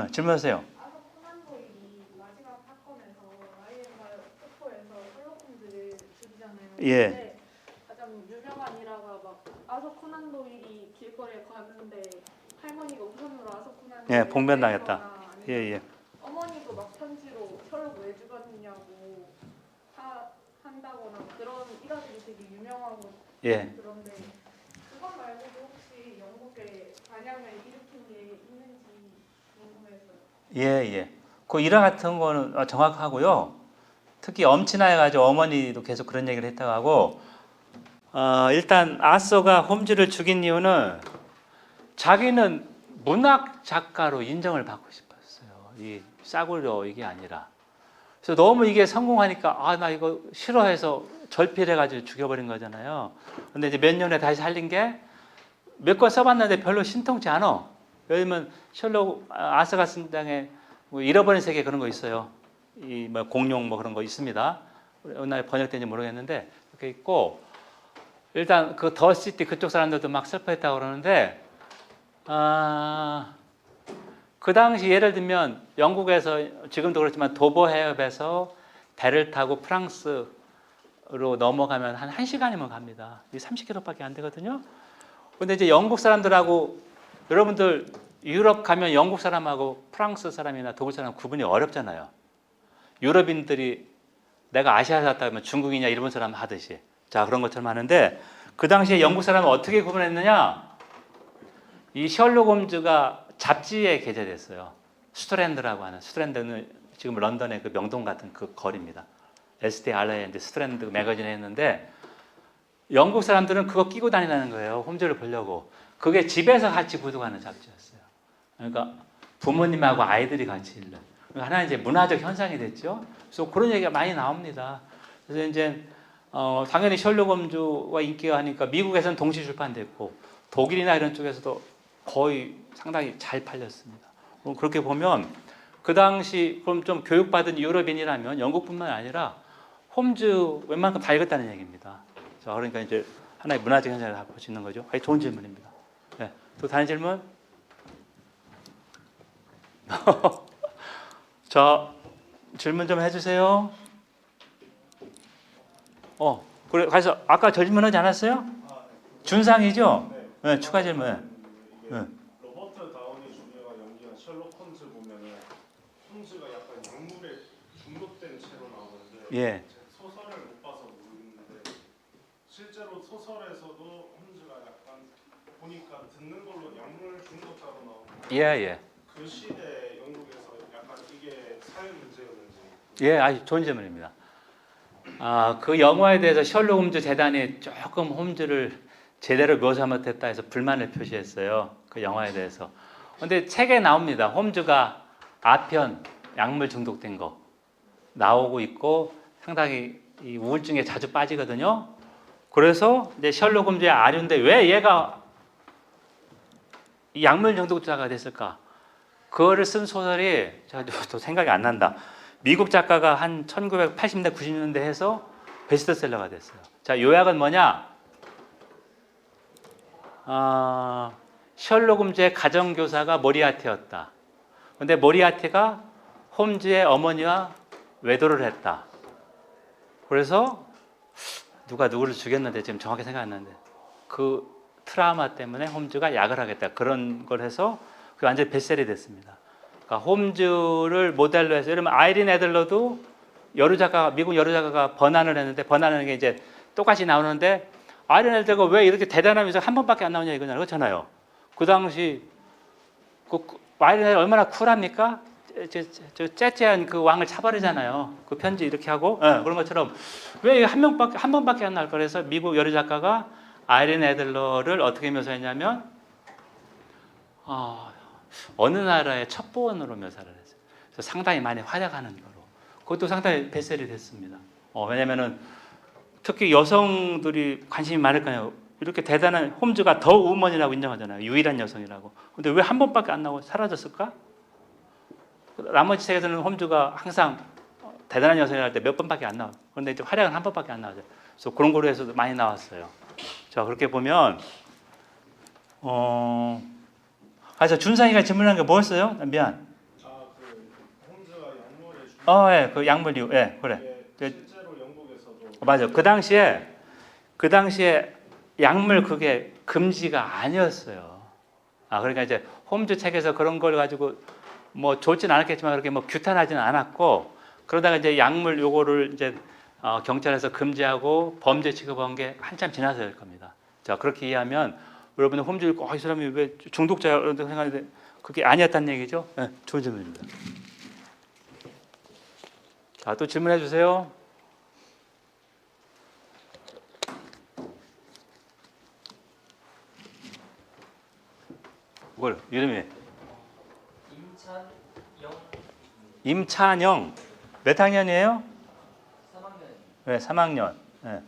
Speaker 2: 질문하세요.
Speaker 4: 아서 코난 도일이 마지막 사건에서 라이언과 폭포에서 셜록 홈즈를 죽이잖아요.
Speaker 2: 예.
Speaker 4: 근데 가장 유명한 일화가 막 아서 코난 도일이 길거리에 갔는데 할머니가 우편으로 아서 코난 도일을
Speaker 2: 봉변당했다.
Speaker 4: 때리거나
Speaker 2: 예.
Speaker 4: 어머니도 막 편지로 셜록 왜 죽었냐고 한다거나 그런 일화들이 되게 유명하고
Speaker 2: 예.
Speaker 4: 그런데 그것 말고도 혹시 영국에 반향을 일으킨 게 있는지 궁금해서요.
Speaker 2: 예. 그 일화 같은 거는 정확하고요. 특히 엄친아해가지고 어머니도 계속 그런 얘기를 했다고 하고, 일단 아서가 홈즈를 죽인 이유는 자기는 문학 작가로 인정을 받고 싶었어요. 이 싸구려 이게 아니라. 그래서 너무 이게 성공하니까 나 이거 싫어해서 절필해가지고 죽여버린 거잖아요. 근데 이제 몇 년에 다시 살린 게 몇 권 써봤는데 별로 신통치 않아. 예를 들면 셜록 아서가 쓴 장에 뭐 잃어버린 세계 그런 거 있어요. 이 뭐 공룡 뭐 그런 거 있습니다. 옛날에 번역된지 모르겠는데 이렇게 있고, 일단 그 더 시티 그쪽 사람들도 막 슬퍼했다고 그러는데, 그 당시 예를 들면 영국에서 지금도 그렇지만 도보 해협에서 배를 타고 프랑스로 넘어가면 한 1시간이면 갑니다. 30km밖에 안 되거든요. 근데 이제 영국 사람들하고, 여러분들 유럽 가면 영국 사람하고 프랑스 사람이나 독일 사람 구분이 어렵잖아요. 유럽인들이 내가 아시아 살았다 하면 중국이냐 일본 사람 하듯이. 자, 그런 것처럼 하는데, 그 당시에 영국 사람은 어떻게 구분했느냐? 이 셜록 홈즈가 잡지에 게재됐어요. 스트랜드라고 하는, 스트랜드는 지금 런던의 그 명동 같은 그 거리입니다. SD 알라이언드 스트랜드 매거진에 했는데, 영국 사람들은 그거 끼고 다니는 거예요. 홈즈를 보려고. 그게 집에서 같이 구독하는 잡지였어요. 그러니까 부모님하고 아이들이 같이 읽는. 하나는 이제 문화적 현상이 됐죠. 그래서 그런 얘기가 많이 나옵니다. 그래서 이제 당연히 셜록 홈즈가 인기가 하니까 미국에서는 동시 출판됐고 독일이나 이런 쪽에서도 거의 상당히 잘 팔렸습니다. 그렇게 보면 그 당시 그럼 좀 교육받은 유럽인이라면 영국뿐만 아니라 홈즈 웬만큼 다 읽었다는 얘기입니다. 자, 그러니까 이제 하나의 문화적 현상을 볼 수 있는 거죠. 좋은 질문입니다. 네. 또 다른 질문? 자, 질문 좀 해주세요. 그래, 그래서 아까 저 질문하지 않았어요? 준상이죠? 네, 추가 질문. 네.
Speaker 5: 로버트 다우니 주니어가 연기한 셜록 홈즈 보면은 홈즈가 약간 약물에 중독된 채로 나오는데,
Speaker 2: 예.
Speaker 5: 소설을 못 봐서 모르겠는데 실제로 소설에서도 홈즈가 약간 보니까 듣는 걸로 약물 중독자로 나오는
Speaker 2: 예.
Speaker 5: 그 시대에
Speaker 2: 예, 아주 좋은 질문입니다. 그 영화에 대해서 셜록 홈즈 재단이 조금 홈즈를 제대로 묘사 못했다 해서 불만을 표시했어요. 그 영화에 대해서. 근데 책에 나옵니다. 홈즈가 아편 약물 중독된 거 나오고 있고 상당히 이 우울증에 자주 빠지거든요. 그래서 이제 셜록 홈즈의 아류인데 왜 얘가 이 약물 중독자가 됐을까? 그거를 쓴 소설이 제가 또 생각이 안 난다. 미국 작가가 한 1980년대 90년대 해서 베스트셀러가 됐어요. 자, 요약은 뭐냐? 셜록 홈즈의 가정교사가 모리아티였다. 근데 모리아티가 홈즈의 어머니와 외도를 했다. 그래서 누가 누구를 죽였는데 지금 정확히 생각 안 나는데 그 트라우마 때문에 홈즈가 약을 하겠다. 그런 걸 해서 그게 완전히 베스트셀이 됐습니다. 그러니까 홈즈를 모델로 해서 예를 들면 아이린 애들러도 미국 여러 작가가 번안을 했는데 번안하는 게 이제 똑같이 나오는데 아이린 애들러가 왜 이렇게 대단하면서 한 번밖에 안 나오냐 이거잖아요. 그렇잖아요. 그 당시 아이린 애들 얼마나 쿨합니까? 저 째째한 그 왕을 차버리잖아요. 그 편지 이렇게 하고 그런 것처럼 왜 한 번밖에 안 나올 까 그래서 미국 여러 작가가 아이린 애들러를 어떻게 묘사했냐면 어느 나라의 첩보원으로 묘사를 했어요. 그래서 상당히 많이 활약하는 거로. 그것도 상당히 베스트셀이 됐습니다. 왜냐면은 특히 여성들이 관심이 많을 거예요. 이렇게 대단한 홈즈가 더 우먼이라고 인정하잖아요. 유일한 여성이라고. 근데 왜 한 번밖에 안 나오고 사라졌을까? 나머지 책에서는 홈즈가 항상 대단한 여성이라 할 때 몇 번밖에 안 나와요. 그런데 이제 활약은 한 번밖에 안 나오죠. 그래서 그런 거로 해서도 많이 나왔어요. 자, 그렇게 보면 그래서 준상이가 질문한 게 뭐였어요? 미안.
Speaker 5: 그 홈즈가 약물에 중독.
Speaker 2: 예, 그 약물 이유. 예, 그래.
Speaker 5: 실제로 영국에서도
Speaker 2: 맞아. 그 당시에 약물 그게 금지가 아니었어요. 그러니까 이제 홈즈 책에서 그런 걸 가지고 뭐 좋진 않았겠지만 그렇게 뭐 규탄하지는 않았고 그러다가 이제 약물 요거를 이제 경찰에서 금지하고 범죄 취급한 게 한참 지나서일 겁니다. 자, 그렇게 이해하면 여러분들 홈즈를 이 사람이 왜 중독자야 이런 생각하는데 그게 아니었다는 얘기죠. 네, 좋은 질문입니다. 자, 또 질문해 주세요. 뭘 이름이? 임찬영. 몇 학년이에요?
Speaker 3: 3학년.
Speaker 2: 네, 3학년. 네.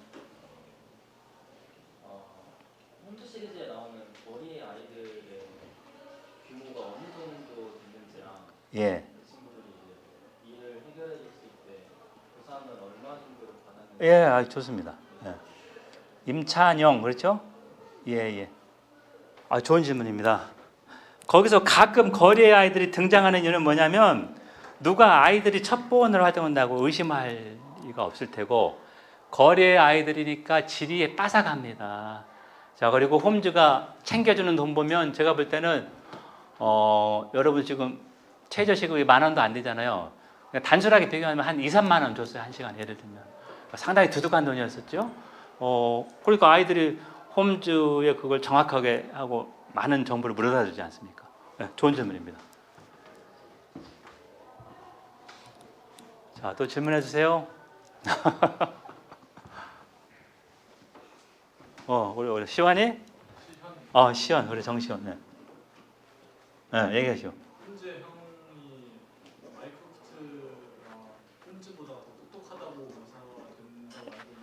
Speaker 3: 홈트 시리즈에 나오는 머리의 아이들의 규모가 어느 정도 됐는지랑
Speaker 2: 예.
Speaker 3: 그 친구들이 이제 일을 해결해 줄 수 있게 보상은 얼마 정도로 받았는지.
Speaker 2: 예, 좋습니다. 예. 임찬영 그렇죠? 예, 예. 좋은 질문입니다. 거기서 가끔 거리의 아이들이 등장하는 이유는 뭐냐면 누가 아이들이 첩보원으로 활동한다고 의심할 이유가 없을 테고 거리의 아이들이니까 지리에 빠삭합니다. 자, 그리고 홈즈가 챙겨주는 돈 보면 제가 볼 때는 여러분 지금 최저시급이 10,000원도 안 되잖아요. 단순하게 비교하면 한 2, 3만 원 줬어요. 한 시간 예를 들면. 상당히 두둑한 돈이었었죠. 그러니까 아이들이 홈즈의 그걸 정확하게 하고 많은 정보를 물어다 주지 않습니까? 네, 좋은 질문입니다. 자, 또 질문해 주세요. 우리 시환이? 시환, 우리 정시환. 네. 네, 얘기하시오.
Speaker 8: 현재 형이 마이크로프트가 홈즈보다 더 똑똑하다고 묘사가 된다고 알고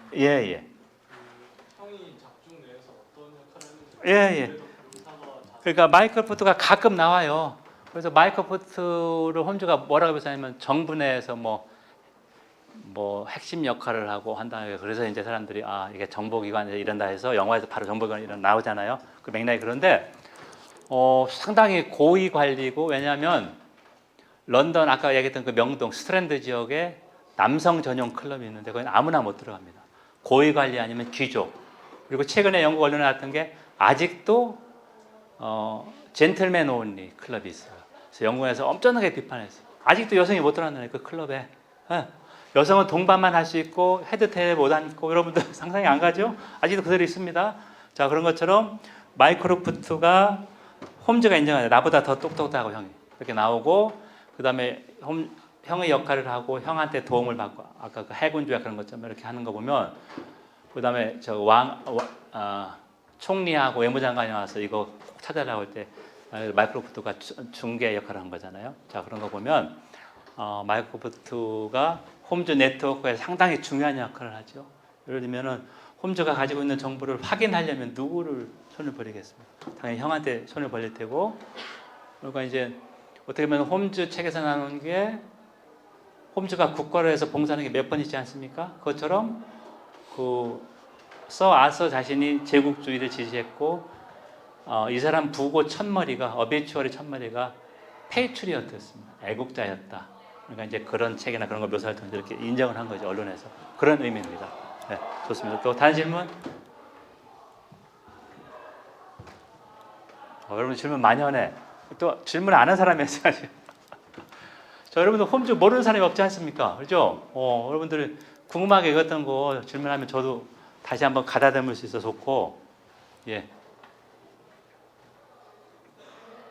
Speaker 8: 있는데
Speaker 2: 예.
Speaker 8: 그 형이 작중 내에서 어떤 역할을 했는지
Speaker 2: 예.
Speaker 8: 그래도 묘사가
Speaker 2: 그러니까 마이크로프트가 가끔 나와요. 그래서 마이크로프트를 홈즈가 뭐라고 묘사하냐면 정부 내에서 뭐 핵심 역할을 하고 한다. 그래서 이제 사람들이 이게 정보기관에서 이런다 해서 영화에서 바로 정보기관 이런 나오잖아요. 그 맥락이 그런데 상당히 고위 관리고 왜냐하면 런던 아까 얘기했던 그 명동 스트랜드 지역에 남성 전용 클럽이 있는데 거기는 아무나 못 들어갑니다. 고위 관리 아니면 귀족. 그리고 최근에 영국 언론에 나왔던 게 아직도 젠틀맨 온리 클럽이 있어요. 그래서 영국에서 엄청나게 비판했어요. 아직도 여성이 못 들어간다는 그 클럽에. 여성은 동반만 할 수 있고 헤드테일 못 앉고 여러분들 상상이 안 가죠? 아직도 그대로 있습니다. 자, 그런 것처럼 마이크로프트가 홈즈가 인정하죠. 나보다 더 똑똑하고 형이 이렇게 나오고 그 다음에 형의 역할을 하고 형한테 도움을 받고 아까 그 해군주의 그런 것처럼 이렇게 하는 거 보면 그다음에 저 총리하고 외무장관이 와서 이거 꼭 찾아라고 할 때 마이크로소프트가 중개 역할을 한 거잖아요. 자 그런 거 보면 마이크로소프트가 홈즈 네트워크에 상당히 중요한 역할을 하죠. 예를 들면은 홈즈가 가지고 있는 정보를 확인하려면 누구를 손을 벌이겠습니까? 당연히 형한테 손을 벌릴 테고 그러니까 이제 어떻게 보면 홈즈 책에서 나오는 게 홈즈가 국가를 해서 봉사하는 게 몇 번 있지 않습니까? 그것처럼 서 아서 자신이 제국주의를 지지했고 이 사람 부고 첫머리가 어비추어리 첫머리가 페이트리어트였습니다. 애국자였다. 그러니까 이제 그런 책이나 그런 거 묘사를 통해서 이렇게 인정을 한 거죠. 언론에서. 그런 의미입니다. 네, 좋습니다. 또 다른 질문? 여러분 질문 많이 하네. 또 질문 안 한 사람이 있어야지. 자, 여러분들 홈즈 모르는 사람이 없지 않습니까? 그렇죠? 여러분들 궁금하게 읽었던 거 질문하면 저도 다시 한번 가다듬을 수 있어서 좋고, 예.